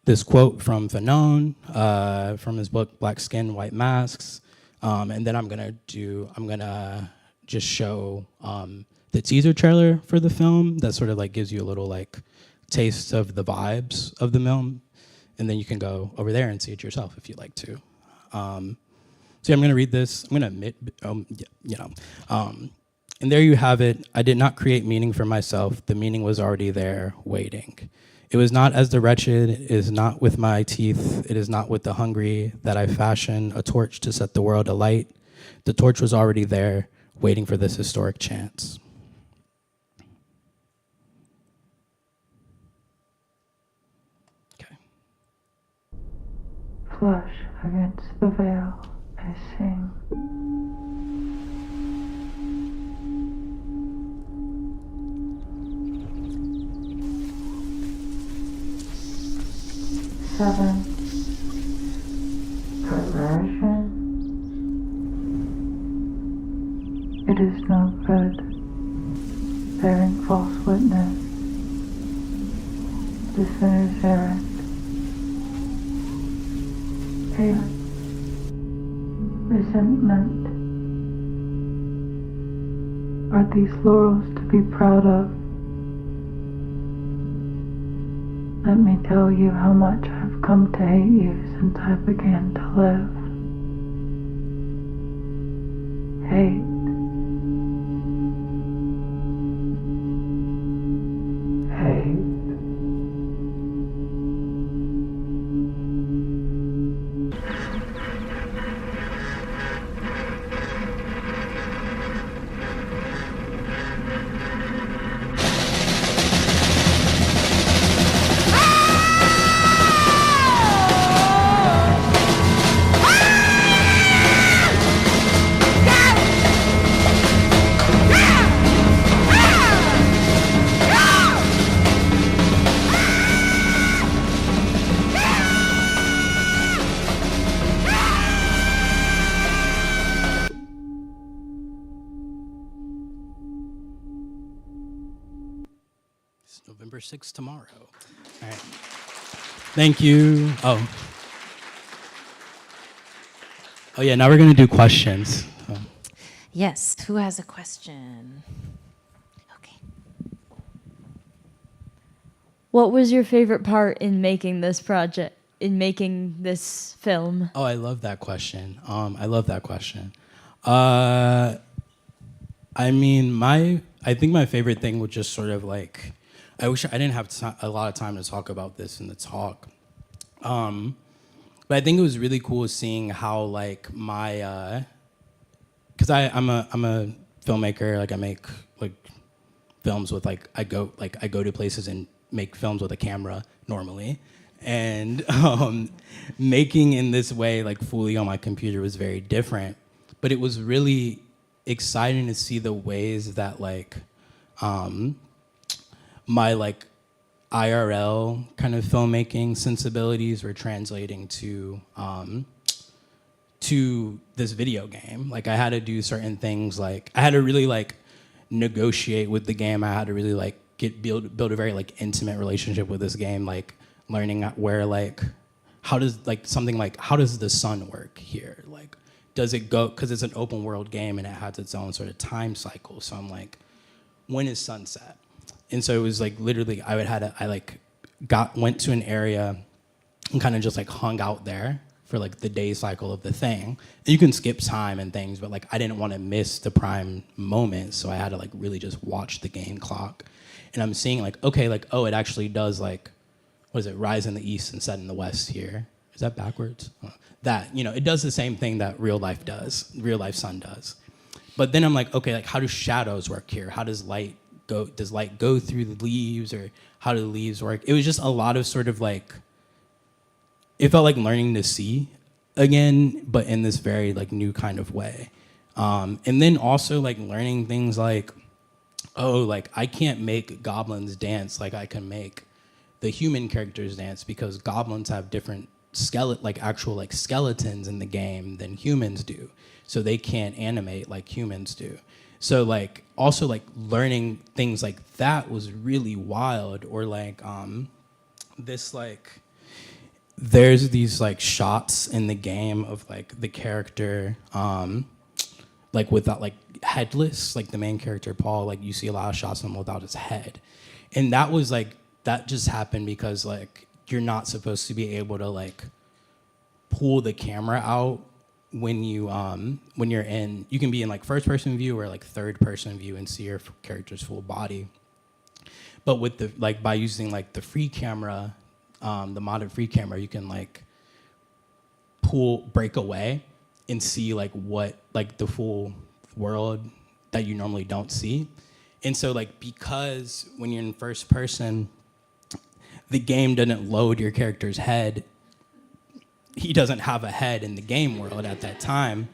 this quote from Fanon from his book Black Skin, White Masks, and then I'm gonna just show the teaser trailer for the film that sort of gives you a little taste of the vibes of the film, and then you can go over there and see it yourself if you'd like to. So I'm gonna read this. I'm gonna admit, and there you have it. I did not create meaning for myself. The meaning was already there, waiting. It was not as the wretched, it is not with my teeth, it is not with the hungry that I fashion a torch to set the world alight. The torch was already there, waiting for this historic chance. Okay. Flush against the veil, I sing. 7. Perversion. It is no good bearing false witness. The sinner's errand. 8. Resentment. Are these laurels to be proud of? Let me tell you how much I've come to hate you since I began to live. hate. Hate. It's November 6th tomorrow. All right. Thank you. Oh yeah, now we're gonna do questions. Yes, who has a question? Okay. What was your favorite part in making this project, in making this film? Oh, I love that question. I love that question. I mean, I think my favorite thing would just sort of like, I wish I didn't have a lot of time to talk about this in the talk. But I think it was really cool seeing how like my, cause I'm a filmmaker, like I make like films with like, I go to places and make films with a camera normally. And making in this way, like fully on my computer was very different, but it was really exciting to see the ways that like, my like IRL kind of filmmaking sensibilities were translating to this video game. Like I had to do certain things, like I had to really like negotiate with the game. I had to really like build a very like intimate relationship with this game, like learning where like how does the sun work here? Like does it go, because it's an open world game and it has its own sort of time cycle. So I'm like, when is sunset? And so it was like literally went to an area and kind of just like hung out there for like the day cycle of the thing. And you can skip time and things, but like I didn't want to miss the prime moment, so I had to like really just watch the game clock. And I'm seeing like, okay, like, oh, it actually does like, what is it, rise in the east and set in the west here. Is that backwards? That, you know, it does the same thing that real life sun does. But then I'm like, okay, like how do shadows work here? How does light go through the leaves, or how do the leaves work? It was just a lot of sort of like, it felt like learning to see again, but in this very like new kind of way. And then also like learning things like, oh, like I can't make goblins dance like I can make the human characters dance, because goblins have different actual skeletons in the game than humans do. So they can't animate like humans do. So like also like learning things like that was really wild. Or like this like, there's these like shots in the game of like the character like without like headless, like the main character Paul, like you see a lot of shots of him without his head. And that was like, that just happened because like you're not supposed to be able to like pull the camera out when you're in, you can be in like first person view or like third person view and see your character's full body. But with the, like by using like the free camera, the modded free camera, you can like break away and see like what, like the full world that you normally don't see. And so like, because when you're in first person, the game doesn't load your character's head. He doesn't have a head in the game world at that time.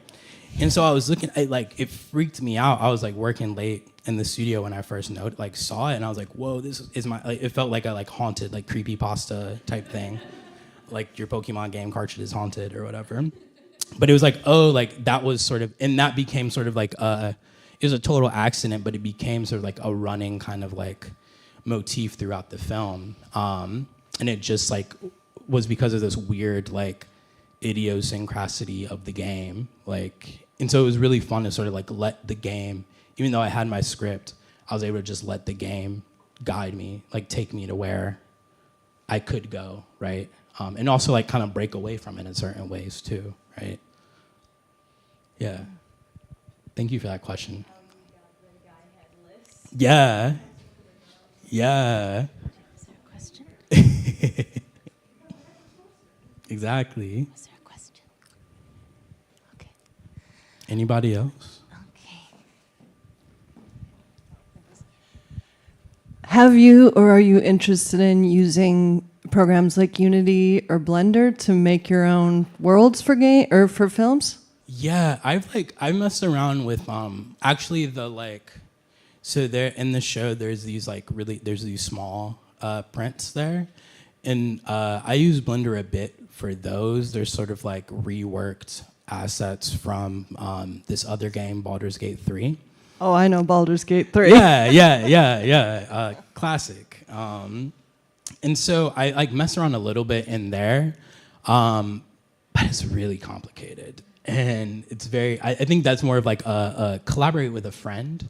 And so I was looking at, like, it freaked me out. I was like working late in the studio when I first saw it, and I was like, whoa, this is my, like, it felt like a like haunted, like creepypasta type thing. Like your Pokemon game cartridge is haunted or whatever. But it was like, oh, like that was sort of, and that became sort of like it was a total accident, but it became sort of like a running kind of like motif throughout the film. And it just like was because of this weird like idiosyncrasy of the game. Like, and so it was really fun to sort of like let the game, even though I had my script, I was able to just let the game guide me, like take me to where I could go, right? And also like kind of break away from it in certain ways too, right? Yeah. Thank you for that question. Yeah. Yeah. Is there a question? Exactly. Is there a question? Okay. Anybody else? Okay. Have you or are you interested in using programs like Unity or Blender to make your own worlds for game or for films? Yeah, I messed around with actually the so there in the show there's these there's these small prints there, and I use Blender a bit for those. There's sort of like reworked assets from this other game, Baldur's Gate 3. Oh, I know Baldur's Gate 3. Yeah. Classic. And so I like mess around a little bit in there, but it's really complicated. And it's I think that's more of like a collaborate with a friend.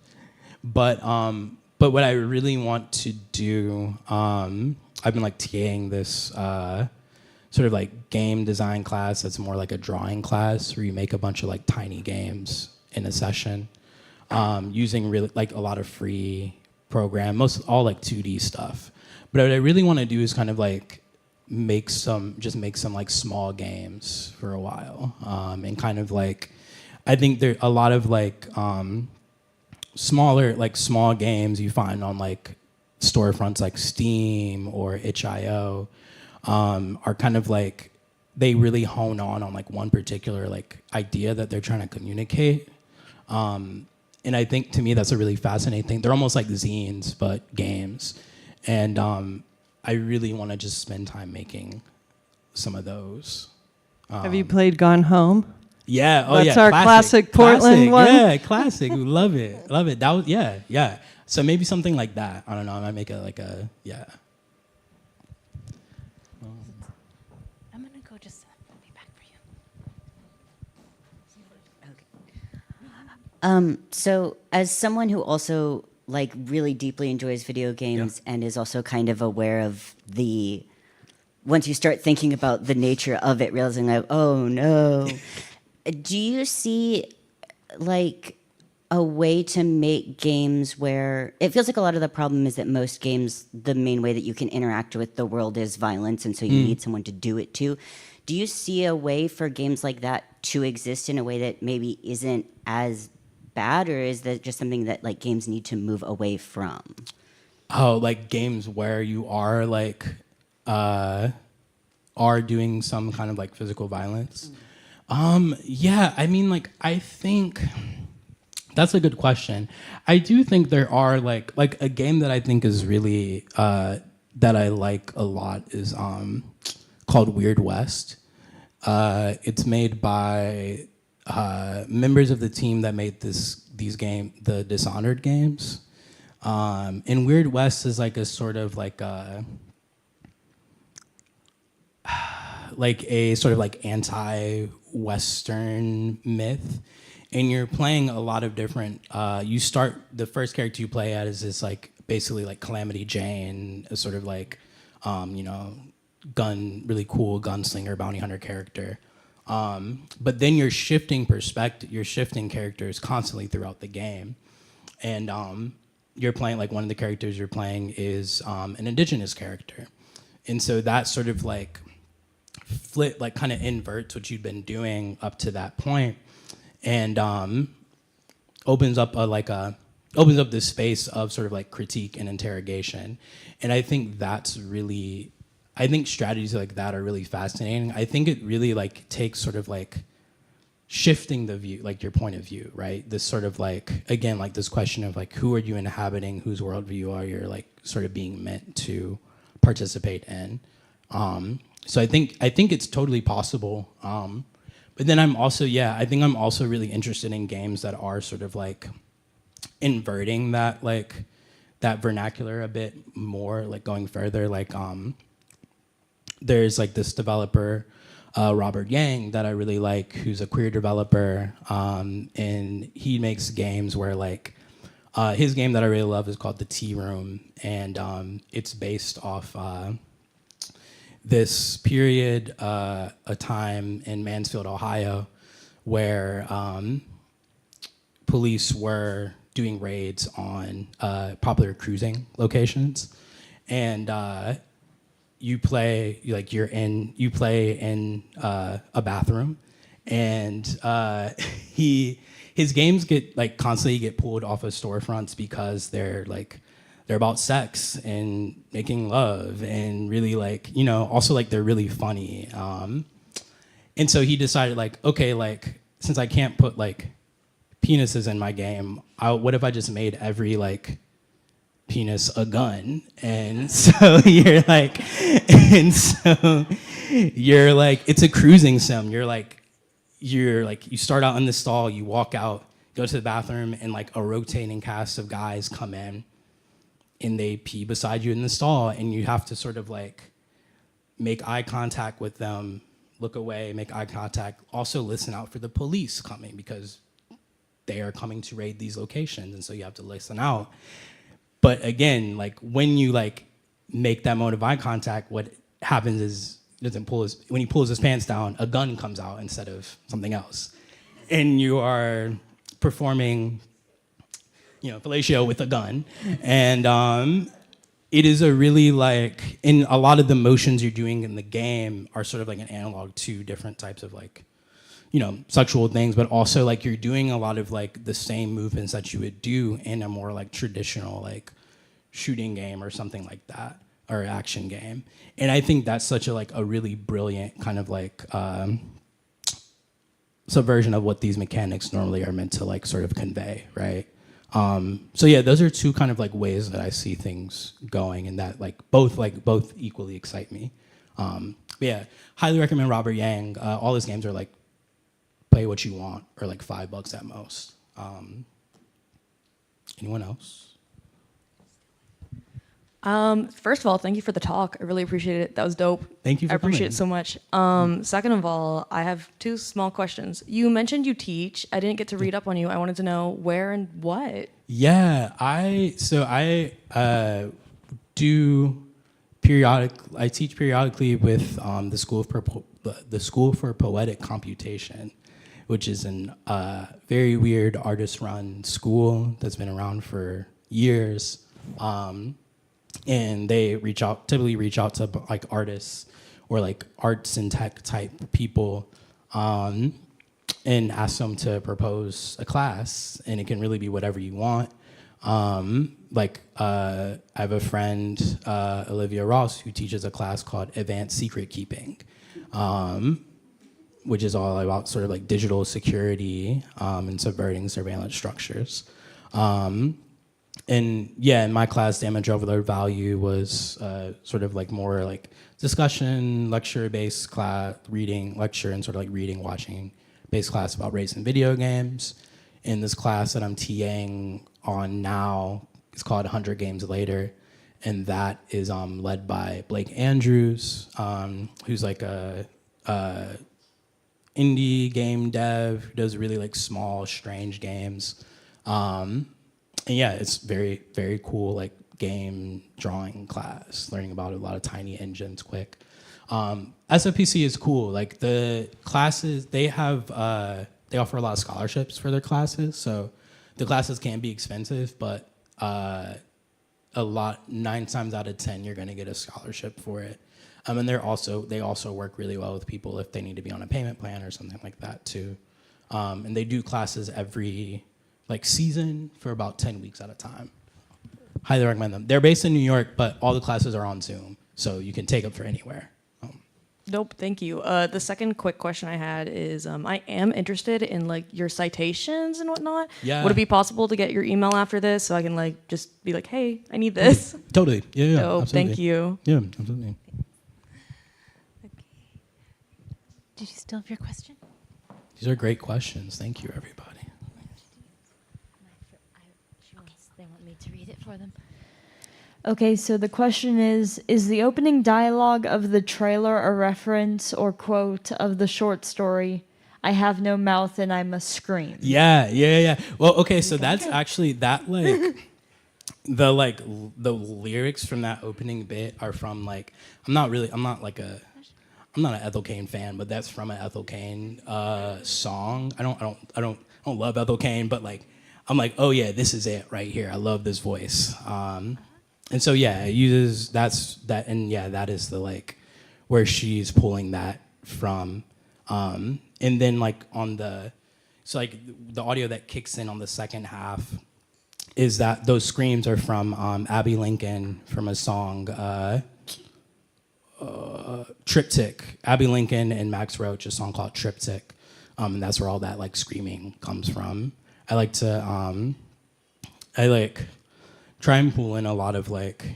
But what I really want to do, I've been like TAing this sort of like game design class that's more like a drawing class where you make a bunch of like tiny games in a session, using really like a lot of free program, all like 2D stuff. But what I really want to do is kind of like make some like small games for a while, and kind of like, I think there a lot of like smaller like small games you find on like storefronts like Steam or itch.io are kind of like, they really hone on like one particular like idea that they're trying to communicate. And I think to me that's a really fascinating thing. They're almost like zines but games. And I really want to just spend time making some of those. Have you played Gone Home? Yeah. Oh, That's our classic Portland one. Yeah, classic. We love it. Love it. That was yeah. So maybe something like that. I don't know. I might make it like a yeah. I'm gonna go just be back for you. Okay. So as someone who also like really deeply enjoys video games and is also kind of aware of once you start thinking about the nature of it, realizing like, oh no, do you see like a way to make games where it feels like a lot of the problem is that most games, the main way that you can interact with the world is violence, and so you need someone to do it to. Do you see a way for games like that to exist in a way that maybe isn't as bad, or is that just something that like games need to move away from? Oh, like games where you are like are doing some kind of like physical violence? Yeah, I mean, like, I think that's a good question. I do think there are like a game that I think is really that I like a lot is called Weird West. It's made by members of the team that made these games, the Dishonored games. And Weird West is like a sort of like a sort of like anti-Western myth. And you're playing a lot of different, the first character you play at is this like basically like Calamity Jane, a sort of like, really cool gunslinger, bounty hunter character. But then you're shifting perspective, you're shifting characters constantly throughout the game. And you're playing, like one of the characters you're playing is an indigenous character. And so that sort of like kind of inverts what you've been doing up to that point, and opens up this space of sort of like critique and interrogation. And I think I think strategies like that are really fascinating. I think it really like takes sort of like shifting the view, like your point of view, right? This sort of like, again, like this question of like, who are you inhabiting, whose worldview are you like sort of being meant to participate in? So I think it's totally possible. But then I'm also really interested in games that are sort of like inverting that vernacular a bit more, like going further. Like there's like this developer, Robert Yang, that I really like, who's a queer developer, and he makes games where like his game that I really love is called The Tea Room, and it's based off this period, a time in Mansfield, Ohio, where police were doing raids on popular cruising locations, and you play in a bathroom, and his games get like constantly get pulled off of storefronts because they're about sex and making love and really like, you know, also like they're really funny. And so he decided like, okay, like since I can't put like penises in my game, what if I just made every like penis a gun? And so you're like, it's a cruising sim. You start out in the stall, you walk out, go to the bathroom, and like a rotating cast of guys come in and they pee beside you in the stall, and you have to sort of like make eye contact with them, look away, make eye contact, also listen out for the police coming because they are coming to raid these locations, and so you have to listen out. But again, like when you like make that mode of eye contact, what happens is when he pulls his pants down, a gun comes out instead of something else, and you are performing, you know, fellatio with a gun, and it is a really like, in a lot of the motions you're doing in the game are sort of like an analog to different types of like, you know, sexual things, but also like you're doing a lot of like the same movements that you would do in a more like traditional like shooting game or something like that, or action game. And I think that's such a like a really brilliant kind of like subversion of what these mechanics normally are meant to like sort of convey, right? So yeah, those are two kind of like ways that I see things going, and that like both equally excite me. But yeah, highly recommend Robert Yang. All his games are like pay what you want, or like $5 at most. Anyone else? First of all, thank you for the talk. I really appreciate it. That was dope. Thank you for I appreciate coming. it so much. Second of all, I have two small questions. You mentioned you teach. I didn't get to read up on you. I wanted to know where and what. Yeah, I teach periodically with the School for Poetic Computation, which is a very weird artist-run school that's been around for years. And they typically reach out to like artists or like arts and tech type people, and ask them to propose a class, and it can really be whatever you want. I have a friend, Olivia Ross, who teaches a class called Advanced Secret Keeping, which is all about sort of like digital security and subverting surveillance structures. And yeah, in my class, damage overload value was sort of like more like discussion, lecture-based class, lecture and sort of like reading, watching based class about race and video games. In this class that I'm TAing on now, it's called 100 Games Later, and that is led by Blake Andrews, who's like a indie game dev who does really like small, strange games. And yeah, it's very, very cool, like game drawing class, learning about a lot of tiny engines quick. SFPC is cool. Like the classes, they offer a lot of scholarships for their classes. So the classes can be expensive, but 9 times out of 10, you're gonna get a scholarship for it. And they also work really well with people if they need to be on a payment plan or something like that too. And they do classes every like season for about 10 weeks at a time. Highly recommend them. They're based in New York, but all the classes are on Zoom, so you can take them for anywhere. Dope, thank you. The second quick question I had is, I am interested in like your citations and whatnot. Yeah. Would it be possible to get your email after this so I can like just be like, hey, I need this? Totally. Yeah. Dope, absolutely. thank you. Yeah, absolutely. Did you still have your question? These are great questions. Thank you, everybody. They want me to read it for them. Okay, so the question is the opening dialogue of the trailer a reference or quote of the short story, I have no mouth and I must scream? Yeah. Well, okay, so that's actually that like the lyrics from that opening bit are from like I'm not an Ethel Cain fan, but that's from an Ethel Cain song. I don't love Ethel Cain, but like I'm like, oh yeah, this is it right here. I love this voice. And so yeah, it uses that is the like where she's pulling that from. And then like so like the audio that kicks in on the second half is that those screams are from Abby Lincoln from a song Triptych. Abby Lincoln and Max Roach, a song called Triptych. And that's where all that like screaming comes from. I like to try and pull in a lot of like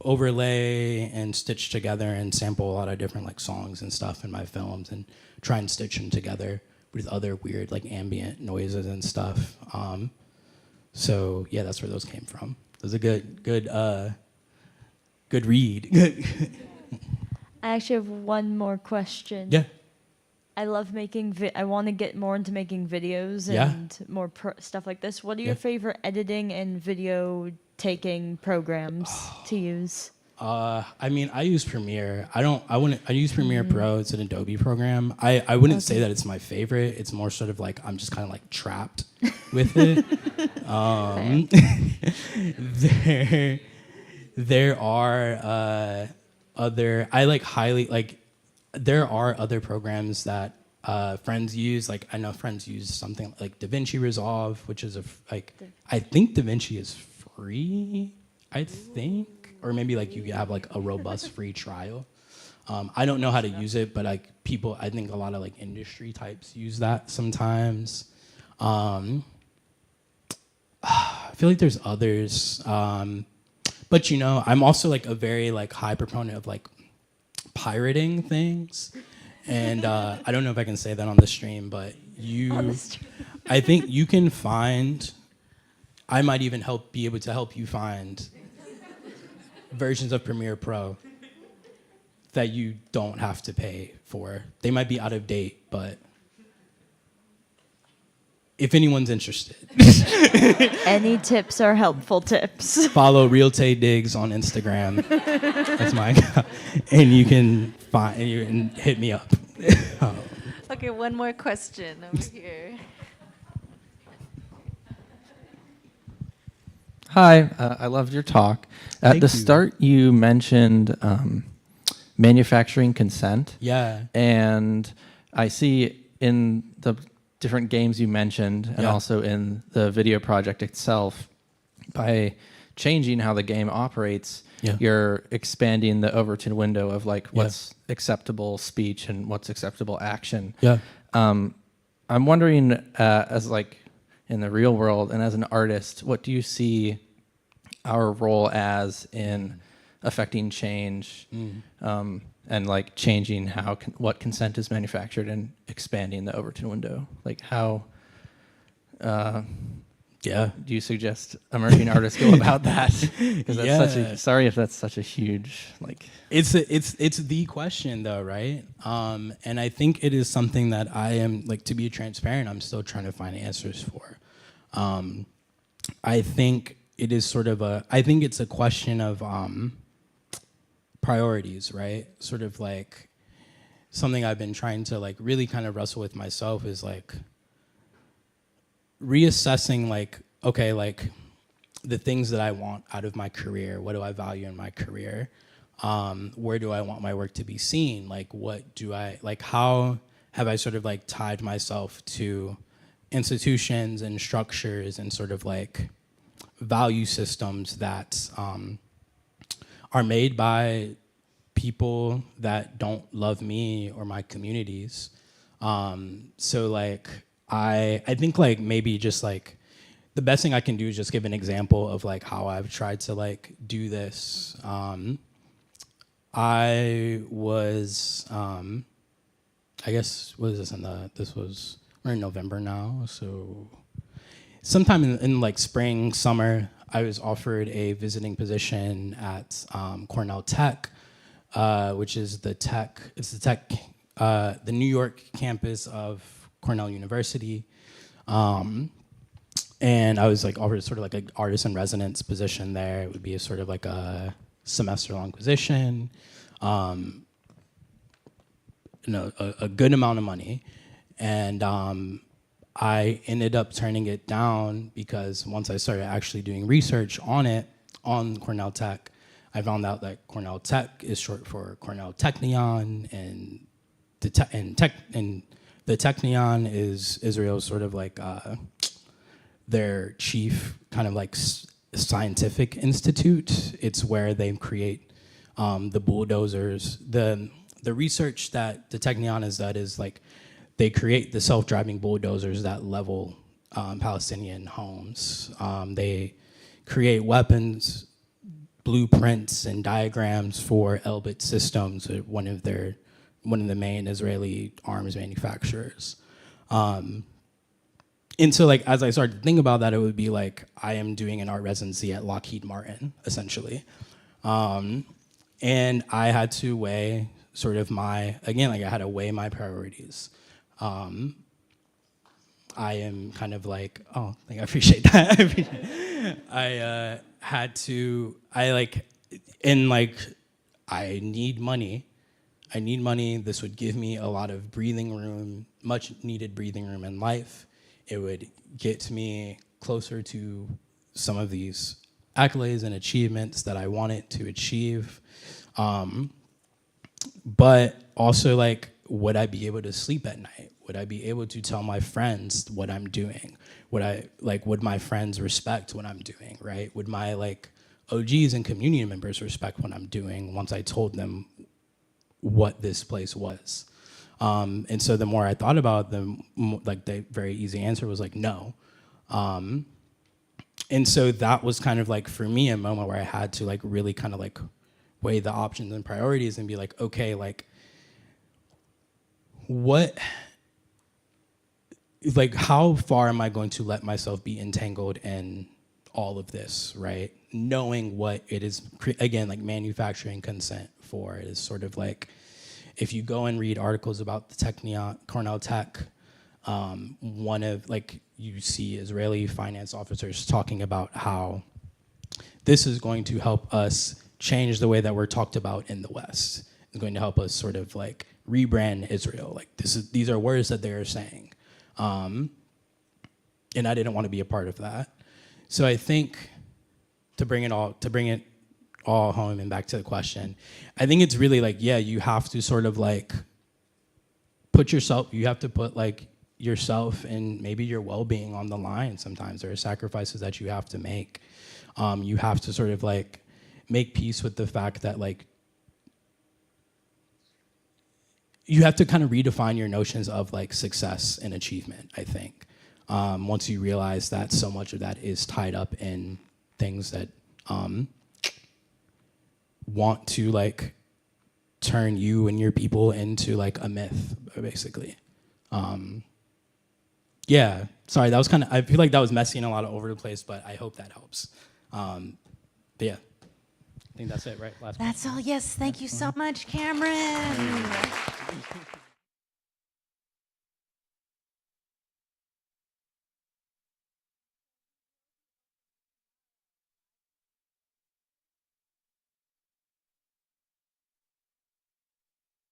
overlay and stitch together and sample a lot of different like songs and stuff in my films and try and stitch them together with other weird like ambient noises and stuff. So yeah, that's where those came from. It was a good read. I actually have one more question. Yeah. I love making I want to get more into making videos and more stuff like this. What are your favorite editing and video taking programs to use? I mean, I use Premiere. I use Premiere Pro. It's an Adobe program. I wouldn't say that it's my favorite. It's more sort of like I'm just kind of like trapped with it. There are other, I like highly, like, there are other programs that friends use. Like, I know friends use something like DaVinci Resolve, which is I think DaVinci is free, I think. Or maybe like you have like a robust free trial. I don't know how to use it, but like people, I think a lot of like industry types use that sometimes. I feel like there's others. But you know, I'm also like a very like high proponent of like pirating things. And I don't know if I can say that on the stream, but I think you can find, I might even be able to help you find versions of Premiere Pro that you don't have to pay for. They might be out of date, but if anyone's interested. Any tips are helpful tips. Follow Real Tay Diggs on Instagram. That's my account. And you can find and hit me up. Okay, one more question over here. Hi, I loved your talk. At the start, you mentioned manufacturing consent. Yeah. And I see in the different games you mentioned, and also in the video project itself, by changing how the game operates, you're expanding the Overton window of like what's acceptable speech and what's acceptable action. Yeah. I'm wondering, as like in the real world and as an artist, what do you see our role as in affecting change and like changing how what consent is manufactured and expanding the Overton window? Like how do you suggest emerging artists go about that? Because that's sorry if that's such a huge like. It's the question though, right? And I think it is something that I am like, to be transparent, I'm still trying to find answers for. I think it is sort of I think it's a question of priorities, right? Sort of like something I've been trying to like really kind of wrestle with myself is like reassessing like, okay, like the things that I want out of my career, what do I value in my career? Where do I want my work to be seen? Like what do I, like how have I sort of like tied myself to institutions and structures and sort of like value systems that are made by people that don't love me or my communities. So like, I think like maybe just like the best thing I can do is just give an example of like how I've tried to like do this. I was, I guess, what is this we're in November now. So sometime in like spring, summer, I was offered a visiting position at Cornell Tech, which is the New York campus of Cornell University. And I was like offered sort of like an artist in residence position there. It would be a sort of like a semester-long position, a good amount of money. And I ended up turning it down because once I started actually doing research on it, on Cornell Tech, I found out that Cornell Tech is short for Cornell Technion, and the Technion is Israel's sort of like their chief kind of like scientific institute. It's where they create the bulldozers. The research that the Technion has done is like they create the self-driving bulldozers that level Palestinian homes. They create weapons, blueprints, and diagrams for Elbit Systems, one of the main Israeli arms manufacturers. And so like as I started to think about that, it would be like I am doing an art residency at Lockheed Martin, essentially. And I had to weigh sort of I had to weigh my priorities. I am kind of like, I appreciate that. I need money. This would give me a lot of breathing room, much needed breathing room in life. It would get me closer to some of these accolades and achievements that I wanted to achieve. But also like, would I be able to sleep at night? Would I be able to tell my friends what I'm doing? Would my friends respect what I'm doing, right? Would my like OGs and community members respect what I'm doing once I told them what this place was? And so the more I thought about them, like the very easy answer was like, no. And so that was kind of like, for me, a moment where I had to like really kind of like weigh the options and priorities and be like, okay, like how far am I going to let myself be entangled in all of this, right? Knowing what it is, again, like manufacturing consent for it is sort of like, if you go and read articles about the Cornell Tech, you see Israeli finance officers talking about how this is going to help us change the way that we're talked about in the West. It's going to help us sort of like rebrand Israel. Like these are words that they are saying. And I didn't want to be a part of that. So I think to bring it all home and back to the question, I think it's really like, yeah, you have to sort of like put yourself and maybe your well-being on the line sometimes. There are sacrifices that you have to make. You have to sort of like make peace with the fact that like you have to kind of redefine your notions of like success and achievement, I think. Once you realize that so much of that is tied up in things that want to like turn you and your people into like a myth, basically. Yeah, sorry, that was kind of, I feel like that was messy and a lot of over the place, but I hope that helps. But yeah, I think that's it, right? That's all. Yes, thank you so much, Cameron.